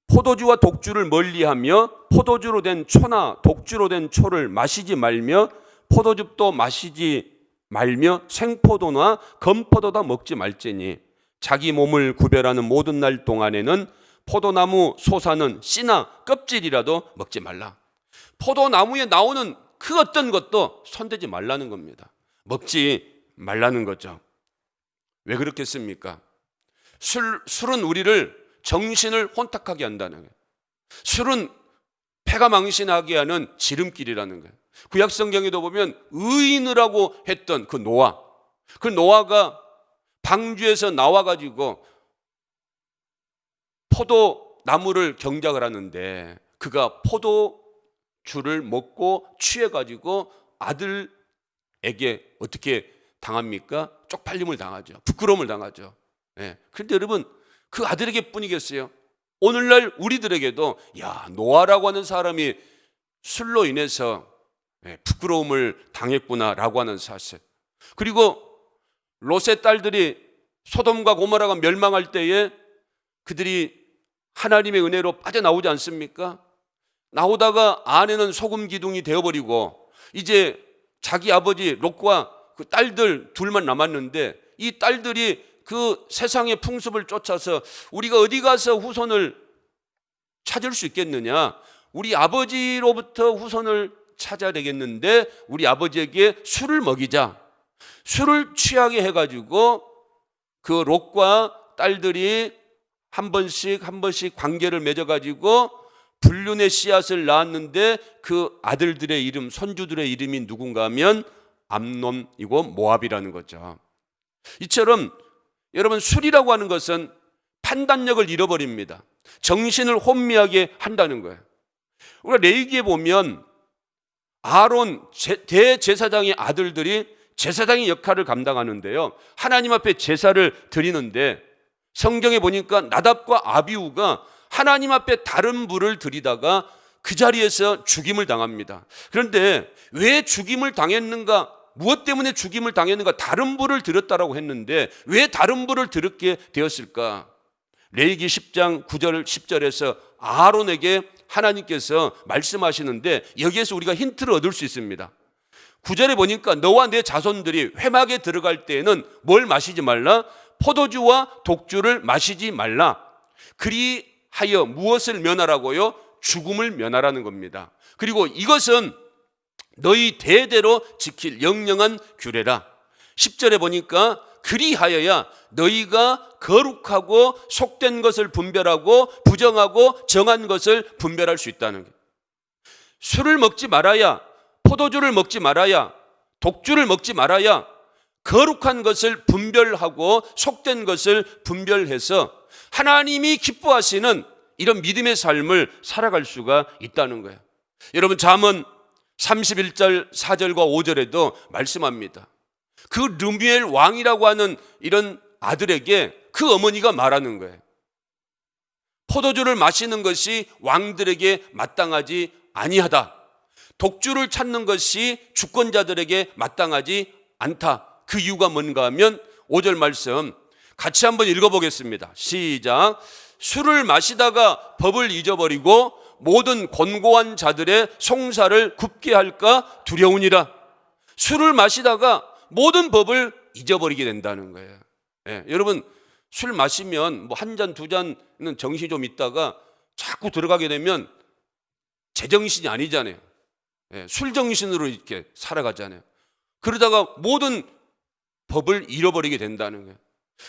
포도주와 독주를 멀리하며 포도주로 된 초나 독주로 된 초를 마시지 말며 포도즙도 마시지 말며 생포도나 건포도다 먹지 말지니 자기 몸을 구별하는 모든 날 동안에는 포도나무 솟아는 씨나 껍질이라도 먹지 말라. 포도나무에 나오는 그 어떤 것도 손대지 말라는 겁니다. 먹지 말라는 거죠. 왜 그렇겠습니까? 술은 우리를 정신을 혼탁하게 한다는 거예요. 술은 패가 망신하게 하는 지름길이라는 거예요. 구약 성경에도 보면 의인이라고 했던 그 노아가 방주에서 나와가지고 포도나무를 경작을 하는데 그가 포도주를 먹고 취해가지고 아들에게 어떻게 당합니까? 쪽팔림을 당하죠. 부끄러움을 당하죠. 그런데 여러분, 그 아들에게 뿐이겠어요? 오늘날 우리들에게도 노아라고 하는 사람이 술로 인해서 부끄러움을 당했구나라고 하는 사실. 그리고 롯의 딸들이 소돔과 고모라가 멸망할 때에 그들이 하나님의 은혜로 빠져나오지 않습니까? 나오다가 아내는 소금 기둥이 되어버리고 이제 자기 아버지 롯과 그 딸들 둘만 남았는데 이 딸들이 그 세상의 풍습을 쫓아서 우리가 어디 가서 후손을 찾을 수 있겠느냐, 우리 아버지로부터 후손을 찾아야 되겠는데 우리 아버지에게 술을 먹이자, 술을 취하게 해가지고 그 롯과 딸들이 한 번씩 관계를 맺어가지고 불륜의 씨앗을 낳았는데 그 아들들의 이름, 손주들의 이름이 누군가 하면 암논이고 모압이라는 거죠. 이처럼 여러분, 술이라고 하는 것은 판단력을 잃어버립니다. 정신을 혼미하게 한다는 거예요. 우리가 레위기에 보면 아론 대제사장의 아들들이 제사장의 역할을 감당하는데요, 하나님 앞에 제사를 드리는데 성경에 보니까 나답과 아비후가 하나님 앞에 다른 불을 드리다가 그 자리에서 죽임을 당합니다. 그런데 왜 죽임을 당했는가? 무엇 때문에 죽임을 당했는가? 다른 불을 드렸다라고 했는데 왜 다른 불을 드렸게 되었을까? 레위기 10장 9절 10절에서 아론에게 하나님께서 말씀하시는데 여기에서 우리가 힌트를 얻을 수 있습니다. 9절에 보니까 너와 내 자손들이 회막에 들어갈 때에는 뭘 마시지 말라? 포도주와 독주를 마시지 말라. 그리하여 무엇을 면하라고요? 죽음을 면하라는 겁니다. 그리고 이것은 너희 대대로 지킬 영영한 규례라. 10절에 보니까 그리하여야 너희가 거룩하고 속된 것을 분별하고 부정하고 정한 것을 분별할 수 있다는 거예요. 술을 먹지 말아야, 포도주를 먹지 말아야, 독주를 먹지 말아야 거룩한 것을 분별하고 속된 것을 분별해서 하나님이 기뻐하시는 이런 믿음의 삶을 살아갈 수가 있다는 거예요. 여러분, 잠언 31절 4절과 5절에도 말씀합니다. 그 르무엘 왕이라고 하는 이런 아들에게 그 어머니가 말하는 거예요. 포도주를 마시는 것이 왕들에게 마땅하지 아니하다. 독주를 찾는 것이 주권자들에게 마땅하지 않다. 그 이유가 뭔가 하면 5절 말씀 같이 한번 읽어보겠습니다. 시작. 술을 마시다가 법을 잊어버리고 모든 권고한 자들의 송사를 굽게 할까 두려우니라. 술을 마시다가 모든 법을 잊어버리게 된다는 거예요. 여러분, 술 마시면 뭐 한 잔, 두 잔은 정신이 좀 있다가 자꾸 들어가게 되면 제정신이 아니잖아요. 술 정신으로 이렇게 살아가잖아요. 그러다가 모든 법을 잃어버리게 된다는 거예요.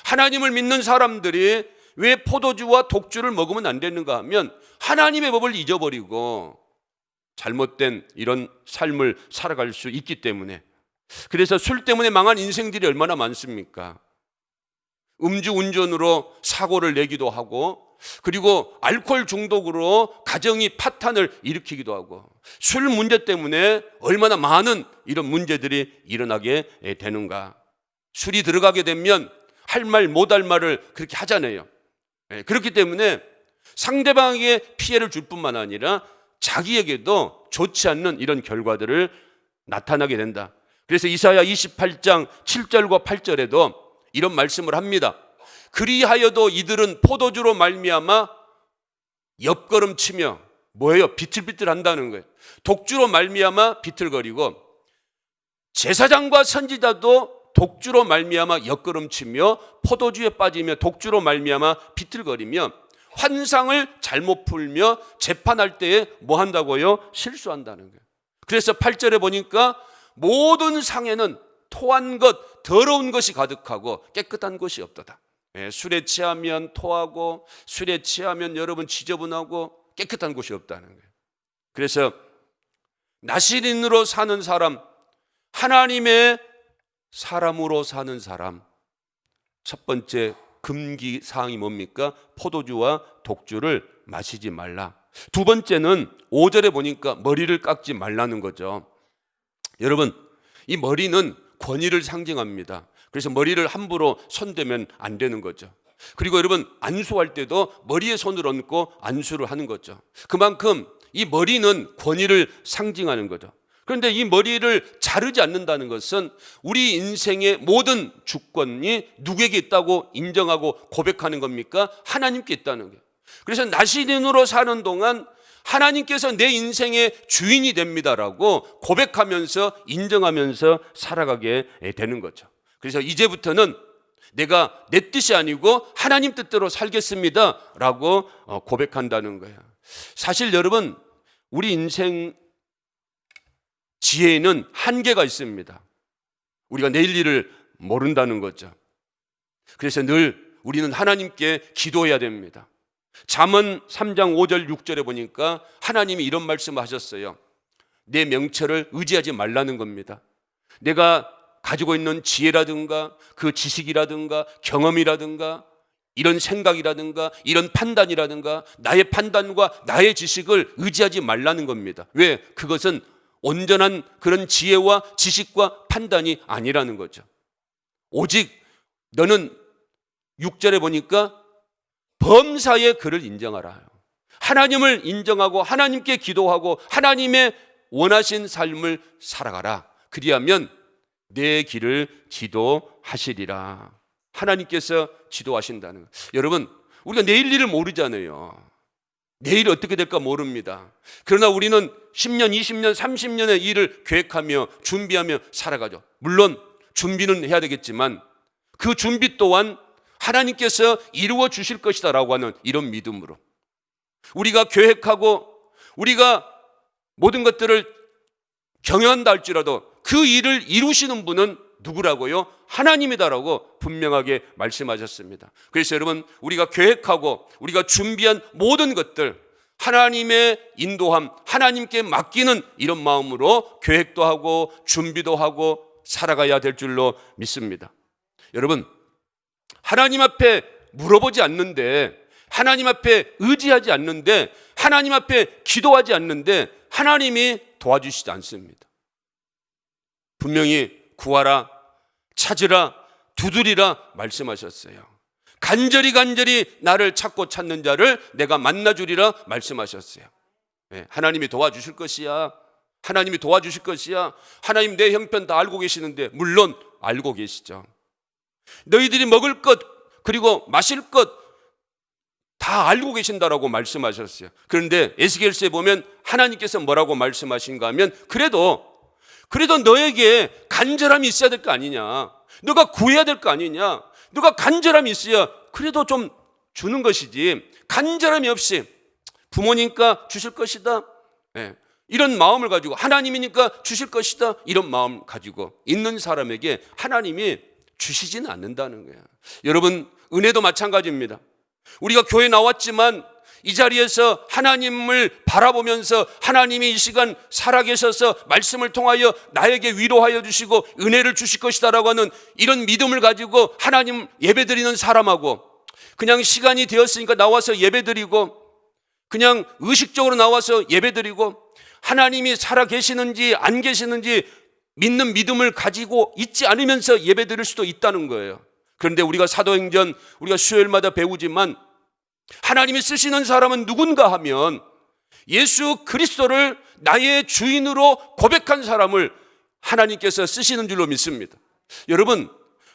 하나님을 믿는 사람들이 왜 포도주와 독주를 먹으면 안 되는가 하면 하나님의 법을 잊어버리고 잘못된 이런 삶을 살아갈 수 있기 때문에. 그래서 술 때문에 망한 인생들이 얼마나 많습니까? 음주운전으로 사고를 내기도 하고, 그리고 알코올 중독으로 가정이 파탄을 일으키기도 하고, 술 문제 때문에 얼마나 많은 이런 문제들이 일어나게 되는가. 술이 들어가게 되면 할 말 못할 말을 그렇게 하잖아요. 그렇기 때문에 상대방에게 피해를 줄 뿐만 아니라 자기에게도 좋지 않는 이런 결과들을 나타나게 된다. 그래서 이사야 28장 7절과 8절에도 이런 말씀을 합니다. 그리하여도 이들은 포도주로 말미암아 옆걸음치며, 뭐예요? 비틀비틀 한다는 거예요. 독주로 말미암아 비틀거리고, 제사장과 선지자도 독주로 말미암아 옆걸음치며 포도주에 빠지며 독주로 말미암아 비틀거리며 환상을 잘못 풀며 재판할 때에 뭐 한다고요? 실수한다는 거예요. 그래서 8절에 보니까 모든 상에는 토한 것, 더러운 것이 가득하고 깨끗한 것이 없도다. 술에 취하면 토하고, 술에 취하면 여러분 지저분하고 깨끗한 곳이 없다는 거예요. 그래서 나시린으로 사는 사람, 하나님의 사람으로 사는 사람, 첫 번째 금기 사항이 뭡니까? 포도주와 독주를 마시지 말라. 두 번째는 5절에 보니까 머리를 깎지 말라는 거죠. 여러분, 이 머리는 권위를 상징합니다. 그래서 머리를 함부로 손대면 안 되는 거죠. 그리고 여러분, 안수할 때도 머리에 손을 얹고 안수를 하는 거죠. 그만큼 이 머리는 권위를 상징하는 거죠. 그런데 이 머리를 자르지 않는다는 것은 우리 인생의 모든 주권이 누구에게 있다고 인정하고 고백하는 겁니까? 하나님께 있다는 거예요. 그래서 나시린으로 사는 동안 하나님께서 내 인생의 주인이 됩니다라고 고백하면서 인정하면서 살아가게 되는 거죠. 그래서 이제부터는 내가 내 뜻이 아니고 하나님 뜻대로 살겠습니다라고 고백한다는 거예요. 사실 여러분, 우리 인생 지혜에는 한계가 있습니다. 우리가 내일 일을 모른다는 거죠. 그래서 늘 우리는 하나님께 기도해야 됩니다. 잠언 3장 5절 6절에 보니까 하나님이 이런 말씀을 하셨어요. 내 명철을 의지하지 말라는 겁니다. 내가 가지고 있는 지혜라든가 그 지식이라든가 경험이라든가 이런 생각이라든가 이런 판단이라든가 나의 판단과 나의 지식을 의지하지 말라는 겁니다. 왜? 그것은 온전한 그런 지혜와 지식과 판단이 아니라는 거죠. 오직 너는 6절에 보니까 범사의 그를 인정하라. 하나님을 인정하고 하나님께 기도하고 하나님의 원하신 삶을 살아가라. 그리하면 내 길을 지도하시리라. 하나님께서 지도하신다는 거. 여러분, 우리가 내일 일을 모르잖아요. 내일 어떻게 될까 모릅니다. 그러나 우리는 10년, 20년, 30년의 일을 계획하며 준비하며 살아가죠. 물론 준비는 해야 되겠지만 그 준비 또한 하나님께서 이루어 주실 것이다 라고 하는 이런 믿음으로 우리가 계획하고 우리가 모든 것들을 경영한다 할지라도 그 일을 이루시는 분은 누구라고요? 하나님이다라고 분명하게 말씀하셨습니다. 그래서 여러분, 우리가 계획하고 우리가 준비한 모든 것들 하나님의 인도함, 하나님께 맡기는 이런 마음으로 계획도 하고 준비도 하고 살아가야 될 줄로 믿습니다. 여러분, 하나님 앞에 물어보지 않는데, 하나님 앞에 의지하지 않는데, 하나님 앞에 기도하지 않는데 하나님이 도와주시지 않습니다. 분명히 구하라, 찾으라, 두드리라 말씀하셨어요. 간절히 나를 찾고 찾는 자를 내가 만나주리라 말씀하셨어요. 하나님이 도와주실 것이야. 하나님이 도와주실 것이야. 하나님 내 형편 다 알고 계시는데, 물론 알고 계시죠. 너희들이 먹을 것 그리고 마실 것 다 알고 계신다라고 말씀하셨어요. 그런데 에스겔서에 보면 하나님께서 뭐라고 말씀하신가 하면 그래도 너에게 간절함이 있어야 될 거 아니냐, 너가 구해야 될 거 아니냐, 너가 간절함이 있어야 그래도 좀 주는 것이지, 간절함이 없이 부모니까 주실 것이다, 이런 마음을 가지고 하나님이니까 주실 것이다 이런 마음 가지고 있는 사람에게 하나님이 주시지는 않는다는 거예요. 여러분, 은혜도 마찬가지입니다. 우리가 교회 나왔지만 이 자리에서 하나님을 바라보면서 하나님이 이 시간 살아계셔서 말씀을 통하여 나에게 위로하여 주시고 은혜를 주실 것이다라고 하는 이런 믿음을 가지고 하나님 예배드리는 사람하고, 그냥 시간이 되었으니까 나와서 예배드리고 그냥 의식적으로 나와서 예배드리고 하나님이 살아계시는지 안 계시는지 믿는 믿음을 가지고 있지 않으면서 예배드릴 수도 있다는 거예요. 그런데 우리가 사도행전 우리가 수요일마다 배우지만 하나님이 쓰시는 사람은 누군가 하면 예수 그리스도를 나의 주인으로 고백한 사람을 하나님께서 쓰시는 줄로 믿습니다. 여러분,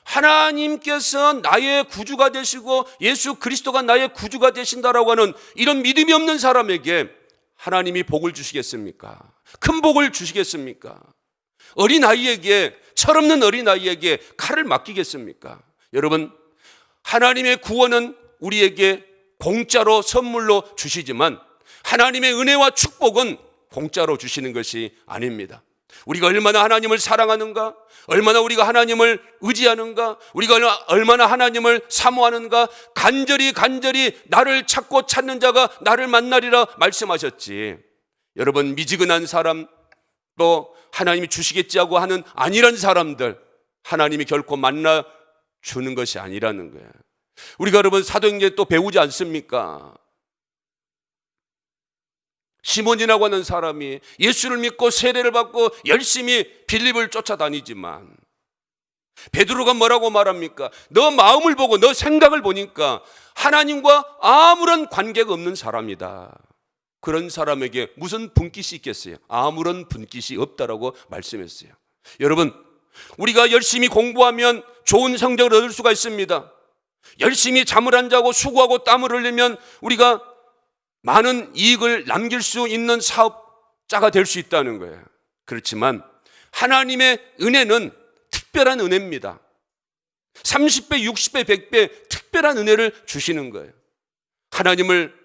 하나님께서 나의 구주가 되시고 예수 그리스도가 나의 구주가 되신다라고 하는 이런 믿음이 없는 사람에게 하나님이 복을 주시겠습니까? 큰 복을 주시겠습니까? 어린아이에게, 철없는 어린아이에게 칼을 맡기겠습니까? 여러분, 하나님의 구원은 우리에게 공짜로 선물로 주시지만 하나님의 은혜와 축복은 공짜로 주시는 것이 아닙니다. 우리가 얼마나 하나님을 사랑하는가, 얼마나 우리가 하나님을 의지하는가, 우리가 얼마나 하나님을 사모하는가, 간절히 나를 찾고 찾는 자가 나를 만나리라 말씀하셨지. 여러분, 미지근한 사람, 또 하나님이 주시겠지 하고 하는 아니란 사람들 하나님이 결코 만나 주는 것이 아니라는 거예요. 우리가 여러분 사도행전 또 배우지 않습니까? 시몬이라고 하는 사람이 예수를 믿고 세례를 받고 열심히 빌립을 쫓아다니지만 베드로가 뭐라고 말합니까? 너 마음을 보고 너 생각을 보니까 하나님과 아무런 관계가 없는 사람이다. 그런 사람에게 무슨 분깃이 있겠어요? 아무런 분깃이 없다라고 말씀했어요. 여러분, 우리가 열심히 공부하면 좋은 성적을 얻을 수가 있습니다. 열심히 잠을 안 자고 수고하고 땀을 흘리면 우리가 많은 이익을 남길 수 있는 사업자가 될 수 있다는 거예요. 그렇지만 하나님의 은혜는 특별한 은혜입니다. 30배, 60배, 100배 특별한 은혜를 주시는 거예요. 하나님을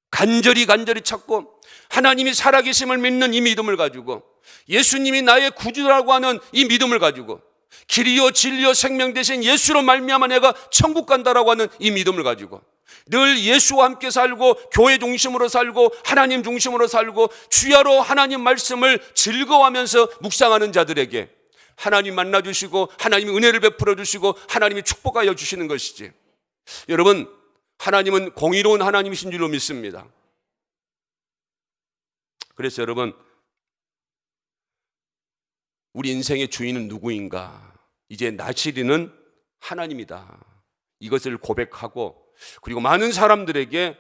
간절히 찾고 하나님이 살아계심을 믿는 이 믿음을 가지고 예수님이 나의 구주라고 하는 이 믿음을 가지고 길이요 진리요 생명 되신 예수로 말미암아 내가 천국 간다라고 하는 이 믿음을 가지고 늘 예수와 함께 살고 교회 중심으로 살고 하나님 중심으로 살고 주야로 하나님 말씀을 즐거워하면서 묵상하는 자들에게 하나님 만나주시고 하나님이 은혜를 베풀어 주시고 하나님이 축복하여 주시는 것이지. 여러분, 하나님은 공의로운 하나님이신 줄로 믿습니다. 그래서 여러분, 우리 인생의 주인은 누구인가? 이제 나시리는 하나님이다. 이것을 고백하고 그리고 많은 사람들에게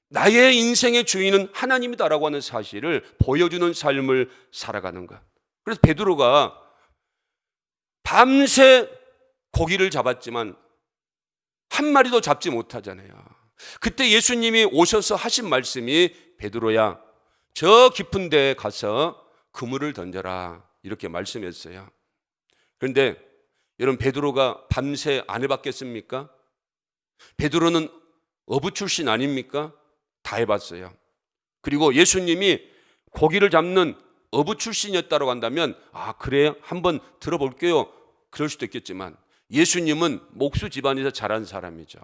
나의 인생의 주인은 하나님이다라고 하는 사실을 보여주는 삶을 살아가는 것. 그래서 베드로가 밤새 고기를 잡았지만 한 마리도 잡지 못하잖아요. 그때 예수님이 오셔서 하신 말씀이 베드로야, 저 깊은 데에 가서 그물을 던져라 이렇게 말씀했어요. 그런데 여러분, 베드로가 밤새 안 해봤겠습니까? 베드로는 어부 출신 아닙니까? 다 해봤어요. 그리고 예수님이 고기를 잡는 어부 출신이었다고 한다면 그래 한번 들어볼게요 그럴 수도 있겠지만 예수님은 목수 집안에서 자란 사람이죠.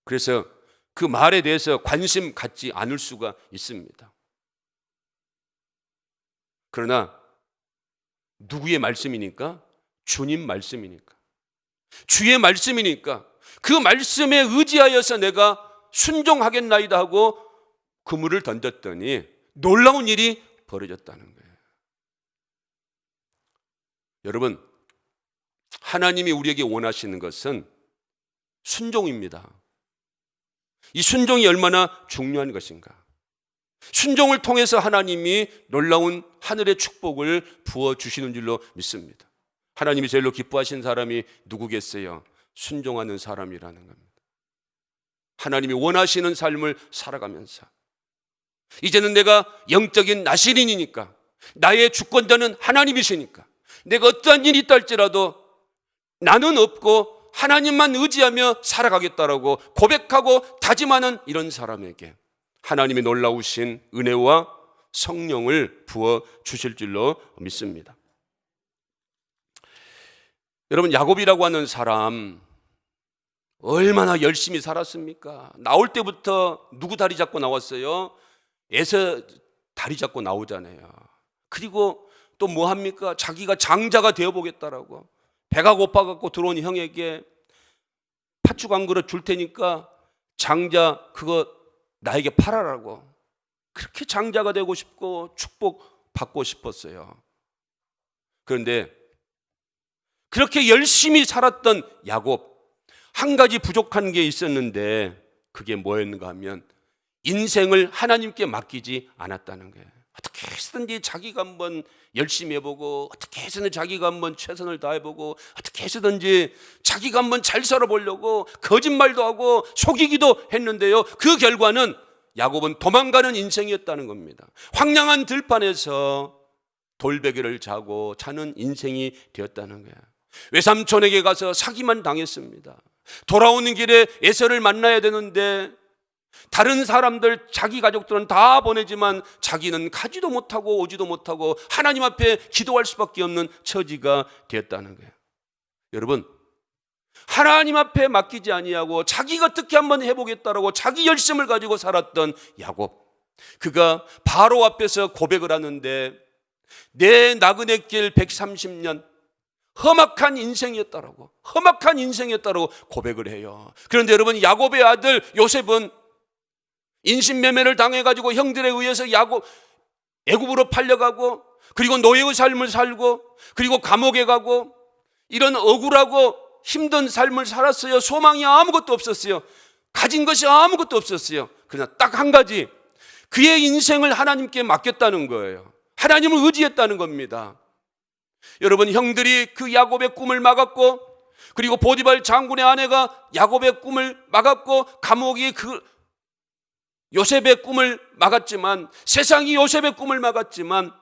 그래서 그 말에 대해서 관심 갖지 않을 수가 있습니다. 그러나 누구의 말씀이니까? 주님 말씀이니까, 주의 말씀이니까 그 말씀에 의지하여서 내가 순종하겠나이다 하고 그물을 던졌더니 놀라운 일이 벌어졌다는 거예요. 여러분, 하나님이 우리에게 원하시는 것은 순종입니다. 이 순종이 얼마나 중요한 것인가. 순종을 통해서 하나님이 놀라운 하늘의 축복을 부어주시는 줄로 믿습니다. 하나님이 제일로 기뻐하신 사람이 누구겠어요? 순종하는 사람이라는 겁니다. 하나님이 원하시는 삶을 살아가면서 이제는 내가 영적인 나시린이니까, 나의 주권자는 하나님이시니까 내가 어떠한 일이 있다 할지라도 나는 없고 하나님만 의지하며 살아가겠다라고 고백하고 다짐하는 이런 사람에게 하나님의 놀라우신 은혜와 성령을 부어 주실 줄로 믿습니다. 여러분, 야곱이라고 하는 사람 얼마나 열심히 살았습니까? 나올 때부터 누구 다리 잡고 나왔어요? 에서 다리 잡고 나오잖아요. 그리고 또 뭐 합니까? 자기가 장자가 되어보겠다라고 배가 고파갖고 들어온 형에게 팥죽 한 그릇 줄 테니까 장자 그거 나에게 팔아라고, 그렇게 장자가 되고 싶고 축복 받고 싶었어요. 그런데 그렇게 열심히 살았던 야곱, 한 가지 부족한 게 있었는데 그게 뭐였는가 하면 인생을 하나님께 맡기지 않았다는 거예요. 어떻게 해서든지 자기가 한번 열심히 해보고, 어떻게 해서든 자기가 한번 최선을 다해보고, 어떻게 해서든지 자기가 한번 잘 살아보려고 거짓말도 하고 속이기도 했는데요, 그 결과는 야곱은 도망가는 인생이었다는 겁니다. 황량한 들판에서 돌베개를 자고 자는 인생이 되었다는 거예요. 외삼촌에게 가서 사기만 당했습니다. 돌아오는 길에 에서를 만나야 되는데 다른 사람들, 자기 가족들은 다 보내지만 자기는 가지도 못하고 오지도 못하고 하나님 앞에 기도할 수밖에 없는 처지가 되었다는 거예요. 여러분, 하나님 앞에 맡기지 아니하고 자기가 어떻게 한번 해보겠다라고 자기 열심을 가지고 살았던 야곱, 그가 바로 앞에서 고백을 하는데 내 나그네 길 130년 험악한 인생이었다라고, 험악한 인생이었다라고 고백을 해요. 그런데 여러분, 야곱의 아들 요셉은 인신매매를 당해가지고 형들에 의해서 애굽으로 팔려가고, 그리고 노예의 삶을 살고, 그리고 감옥에 가고, 이런 억울하고 힘든 삶을 살았어요. 소망이 아무것도 없었어요. 가진 것이 아무것도 없었어요. 그러나 딱 한 가지, 그의 인생을 하나님께 맡겼다는 거예요. 하나님을 의지했다는 겁니다. 여러분, 형들이 그 야곱의 꿈을 막았고, 그리고 보디발 장군의 아내가 야곱의 꿈을 막았고, 감옥이 그 요셉의 꿈을 막았지만, 세상이 요셉의 꿈을 막았지만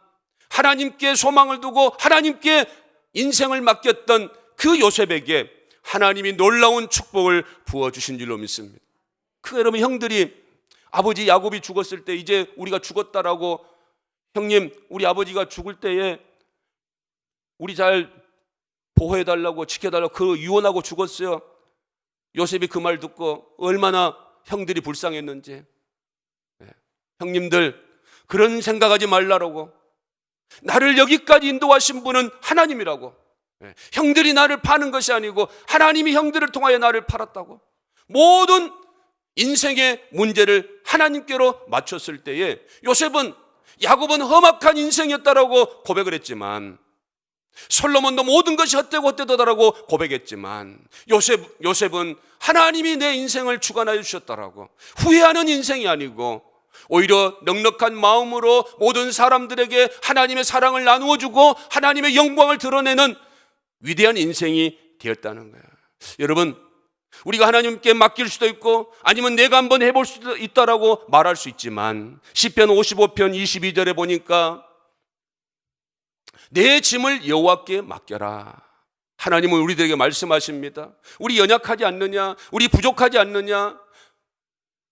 하나님께 소망을 두고 하나님께 인생을 맡겼던 그 요셉에게 하나님이 놀라운 축복을 부어주신 줄로 믿습니다. 그 여러분, 형들이 아버지 야곱이 죽었을 때 이제 우리가 죽었다라고, 형님 우리 아버지가 죽을 때에 우리 잘 보호해달라고 지켜달라고 그 유언하고 죽었어요. 요셉이 그 말 듣고 얼마나 형들이 불쌍했는지. 형님들, 그런 생각하지 말라라고. 나를 여기까지 인도하신 분은 하나님이라고. 형들이 나를 파는 것이 아니고 하나님이 형들을 통하여 나를 팔았다고. 모든 인생의 문제를 하나님께로 맞췄을 때에 요셉은, 야곱은 험악한 인생이었다라고 고백을 했지만, 솔로몬도 모든 것이 헛되고 헛되다라고 고백했지만, 요셉은 하나님이 내 인생을 주관하여 주셨다라고, 후회하는 인생이 아니고 오히려 넉넉한 마음으로 모든 사람들에게 하나님의 사랑을 나누어 주고 하나님의 영광을 드러내는 위대한 인생이 되었다는 거예요. 여러분, 우리가 하나님께 맡길 수도 있고 아니면 내가 한번 해볼 수도 있다라고 말할 수 있지만, 시편 55편 22절에 보니까 내 짐을 여호와께 맡겨라. 하나님은 우리들에게 말씀하십니다. 우리 연약하지 않느냐? 우리 부족하지 않느냐?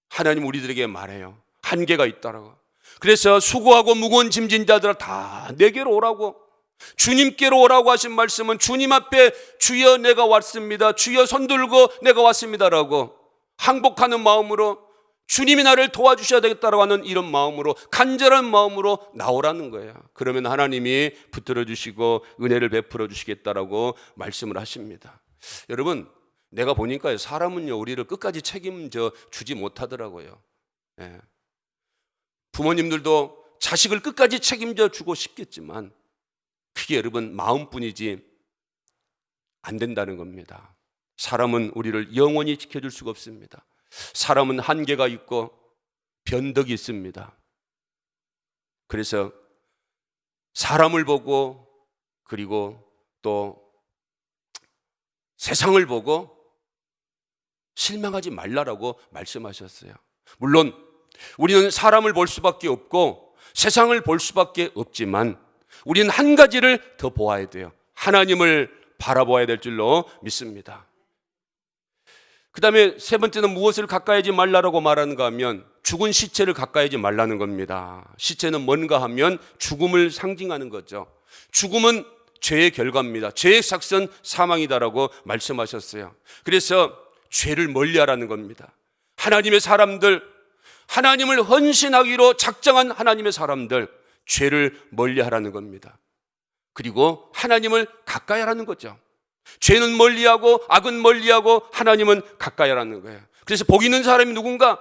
하나님은 우리들에게 말해요. 한계가 있다라고. 그래서 수고하고 무거운 짐진 자들아 다 내게로 오라고, 주님께로 오라고 하신 말씀은 주님 앞에 주여 내가 왔습니다, 주여 손들고 내가 왔습니다라고 항복하는 마음으로, 주님이 나를 도와주셔야 되겠다라고 하는 이런 마음으로, 간절한 마음으로 나오라는 거예요. 그러면 하나님이 붙들어 주시고 은혜를 베풀어 주시겠다라고 말씀을 하십니다. 여러분, 내가 보니까 사람은요, 우리를 끝까지 책임져 주지 못하더라고요. 부모님들도 자식을 끝까지 책임져 주고 싶겠지만 그게 여러분 마음뿐이지 안 된다는 겁니다. 사람은 우리를 영원히 지켜줄 수가 없습니다. 사람은 한계가 있고 변덕이 있습니다. 그래서 사람을 보고, 그리고 또 세상을 보고 실망하지 말라라고 말씀하셨어요. 물론 우리는 사람을 볼 수밖에 없고 세상을 볼 수밖에 없지만 우리는 한 가지를 더 보아야 돼요. 하나님을 바라보아야 될 줄로 믿습니다. 그 다음에 세 번째는 무엇을 가까이 하지 말라고 말하는가 하면 죽은 시체를 가까이 하지 말라는 겁니다. 시체는 뭔가 하면 죽음을 상징하는 거죠. 죽음은 죄의 결과입니다. 죄의 삭선 사망이다라고 말씀하셨어요. 그래서 죄를 멀리하라는 겁니다. 하나님의 사람들, 하나님을 헌신하기로 작정한 하나님의 사람들, 죄를 멀리하라는 겁니다. 그리고 하나님을 가까이 하라는 거죠. 죄는 멀리하고 악은 멀리하고 하나님은 가까이 하라는 거예요. 그래서 복 있는 사람이 누군가?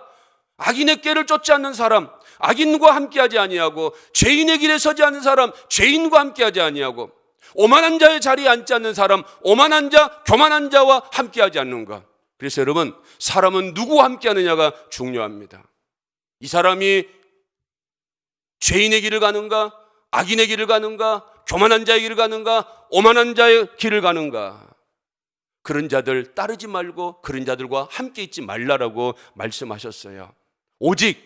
악인의 꾀를 쫓지 않는 사람, 악인과 함께하지 아니하고, 죄인의 길에 서지 않는 사람, 죄인과 함께하지 아니하고, 오만한 자의 자리에 앉지 않는 사람, 오만한 자, 교만한 자와 함께하지 않는가. 그래서 여러분, 사람은 누구와 함께하느냐가 중요합니다. 이 사람이 죄인의 길을 가는가, 악인의 길을 가는가, 교만한 자의 길을 가는가, 오만한 자의 길을 가는가. 그런 자들 따르지 말고 그런 자들과 함께 있지 말라라고 말씀하셨어요. 오직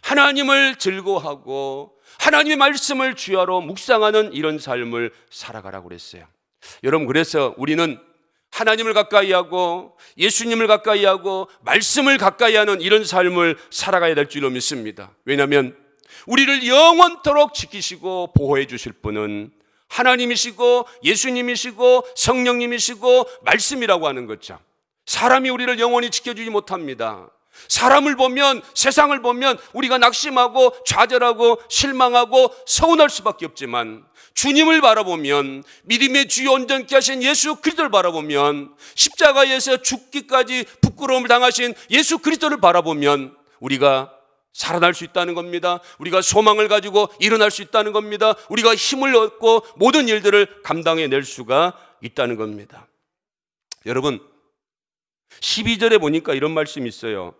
하나님을 즐거워하고 하나님의 말씀을 주야로 묵상하는 이런 삶을 살아가라고 그랬어요. 여러분, 그래서 우리는 하나님을 가까이 하고 예수님을 가까이 하고 말씀을 가까이 하는 이런 삶을 살아가야 될 줄로 믿습니다. 왜냐하면 우리를 영원토록 지키시고 보호해 주실 분은 하나님이시고 예수님이시고 성령님이시고 말씀이라고 하는 거죠. 사람이 우리를 영원히 지켜주지 못합니다. 사람을 보면, 세상을 보면 우리가 낙심하고 좌절하고 실망하고 서운할 수밖에 없지만, 주님을 바라보면, 믿음의 주요 온전케 하신 예수 그리스도를 바라보면, 십자가에서 죽기까지 부끄러움을 당하신 예수 그리스도를 바라보면 우리가 살아날 수 있다는 겁니다. 우리가 소망을 가지고 일어날 수 있다는 겁니다. 우리가 힘을 얻고 모든 일들을 감당해낼 수가 있다는 겁니다. 여러분, 12절에 보니까 이런 말씀이 있어요.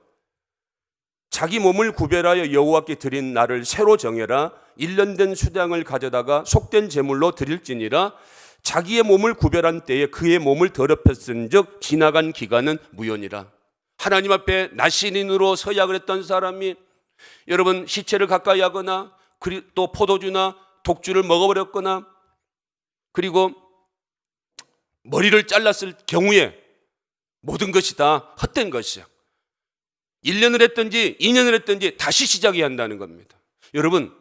자기 몸을 구별하여 여호와께 드린 날을 새로 정해라. 1년 된 수량을 가져다가 속된 제물로 드릴지니라. 자기의 몸을 구별한 때에 그의 몸을 더럽혔은즉 지나간 기간은 무효니라. 하나님 앞에 나신인으로 서야 그랬던 사람이, 여러분, 시체를 가까이 하거나 또 포도주나 독주를 먹어버렸거나 그리고 머리를 잘랐을 경우에 모든 것이 다 헛된 것이야. 1년을 했든지 2년을 했든지 다시 시작해야 한다는 겁니다. 여러분,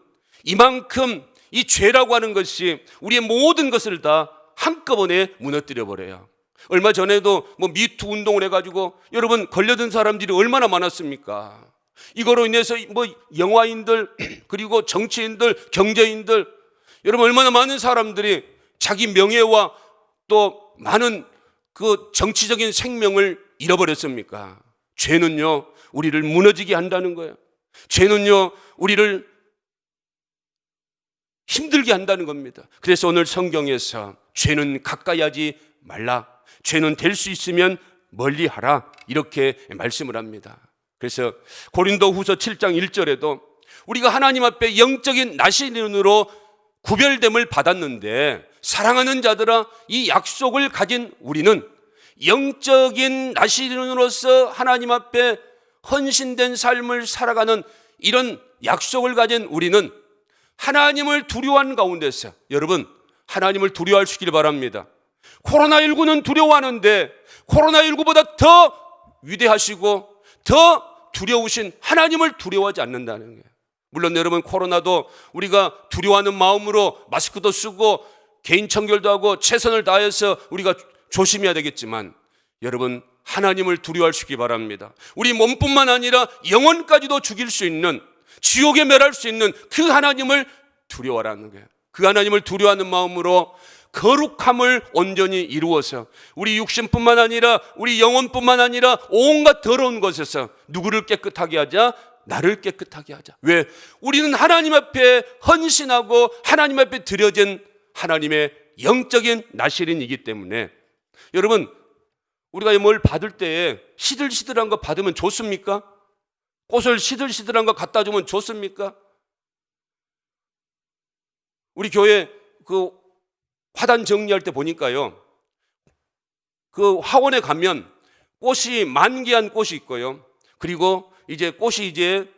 이만큼 이 죄라고 하는 것이 우리의 모든 것을 다 한꺼번에 무너뜨려 버려요. 얼마 전에도 미투 운동을 해가지고 여러분 걸려든 사람들이 얼마나 많았습니까? 이거로 인해서 영화인들 그리고 정치인들, 경제인들, 여러분 얼마나 많은 사람들이 자기 명예와 또 많은 그 정치적인 생명을 잃어버렸습니까? 죄는요, 우리를 무너지게 한다는 거예요. 죄는요, 우리를 힘들게 한다는 겁니다. 그래서 오늘 성경에서 죄는 가까이 하지 말라, 죄는 될 수 있으면 멀리 하라, 이렇게 말씀을 합니다. 그래서 고린도후서 7장 1절에도 우리가 하나님 앞에 영적인 나시린으로 구별됨을 받았는데 사랑하는 자들아, 이 약속을 가진 우리는 영적인 나시린으로서 하나님 앞에 헌신된 삶을 살아가는 이런 약속을 가진 우리는 하나님을 두려워하는 가운데서, 여러분 하나님을 두려워하시길 바랍니다. 코로나19는 두려워하는데 코로나19보다 더 위대하시고 더 두려우신 하나님을 두려워하지 않는다는 거예요. 물론 여러분 코로나도 우리가 두려워하는 마음으로 마스크도 쓰고 개인 청결도 하고 최선을 다해서 우리가 조심해야 되겠지만, 여러분 하나님을 두려워하시기 바랍니다. 우리 몸뿐만 아니라 영혼까지도 죽일 수 있는, 지옥에 멸할 수 있는 그 하나님을 두려워하라는 거예요. 그 하나님을 두려워하는 마음으로 거룩함을 온전히 이루어서 우리 육신뿐만 아니라 우리 영혼뿐만 아니라 온갖 더러운 것에서 누구를 깨끗하게 하자? 나를 깨끗하게 하자. 왜? 우리는 하나님 앞에 헌신하고 하나님 앞에 드려진 하나님의 영적인 나시린이기 때문에, 여러분 우리가 뭘 받을 때에 시들시들한 거 받으면 좋습니까? 꽃을 시들시들한 거 갖다 주면 좋습니까? 우리 교회 그 화단 정리할 때 보니까요, 그 화원에 가면 꽃이 만개한 꽃이 있고요, 그리고 이제 꽃이 이제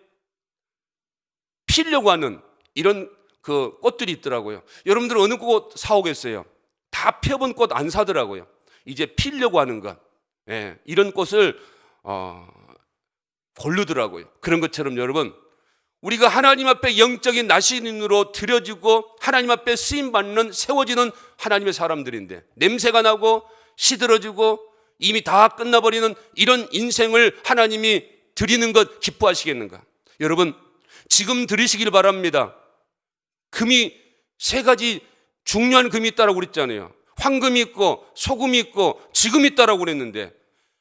피려고 하는 이런 그 꽃들이 있더라고요. 여러분들 어느 꽃 사오겠어요? 다 펴본 꽃 안 사더라고요. 이제 피려고 하는 것, 이런 꽃을 고르더라고요. 그런 것처럼 여러분, 우리가 하나님 앞에 영적인 나시린으로 드려지고 하나님 앞에 쓰임받는, 세워지는 하나님의 사람들인데, 냄새가 나고 시들어지고 이미 다 끝나버리는 이런 인생을 하나님이 드리는 것 기뻐하시겠는가? 여러분 지금 드리시길 바랍니다. 금이 세 가지 중요한 금이 있다라고 그랬잖아요. 황금이 있고 소금이 있고 지금이 있다라고 그랬는데,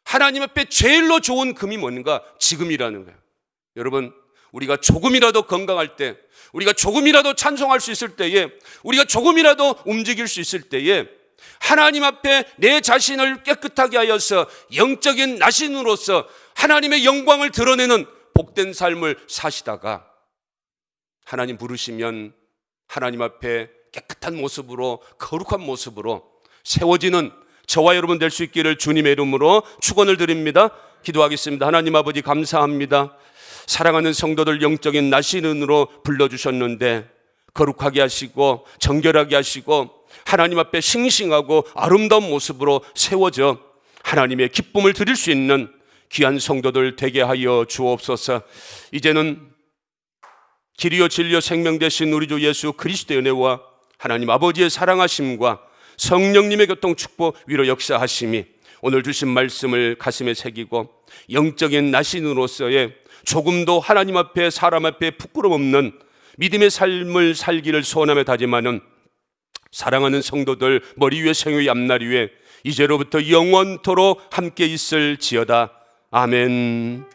하나님 앞에 제일로 좋은 금이 뭔가? 지금이라는 거예요. 여러분 우리가 조금이라도 건강할 때, 우리가 조금이라도 찬송할 수 있을 때에, 우리가 조금이라도 움직일 수 있을 때에 하나님 앞에 내 자신을 깨끗하게 하여서 영적인 나신으로서 하나님의 영광을 드러내는 복된 삶을 사시다가 하나님 부르시면 하나님 앞에 깨끗한 모습으로, 거룩한 모습으로 세워지는 저와 여러분 될 수 있기를 주님의 이름으로 축원을 드립니다. 기도하겠습니다. 하나님 아버지 감사합니다. 사랑하는 성도들 영적인 나시린으로 불러주셨는데 거룩하게 하시고 정결하게 하시고 하나님 앞에 싱싱하고 아름다운 모습으로 세워져 하나님의 기쁨을 드릴 수 있는 귀한 성도들 되게 하여 주옵소서. 이제는 길이요 진리요 생명 되신 우리 주 예수 그리스도의 은혜와 하나님 아버지의 사랑하심과 성령님의 교통 축복 위로 역사하심이 오늘 주신 말씀을 가슴에 새기고 영적인 나신으로서의 조금도 하나님 앞에 사람 앞에 부끄럼 없는 믿음의 삶을 살기를 소원하며 다짐하는 사랑하는 성도들 머리 위에 생의 앞날 위에 이제로부터 영원토록 함께 있을지어다. 아멘.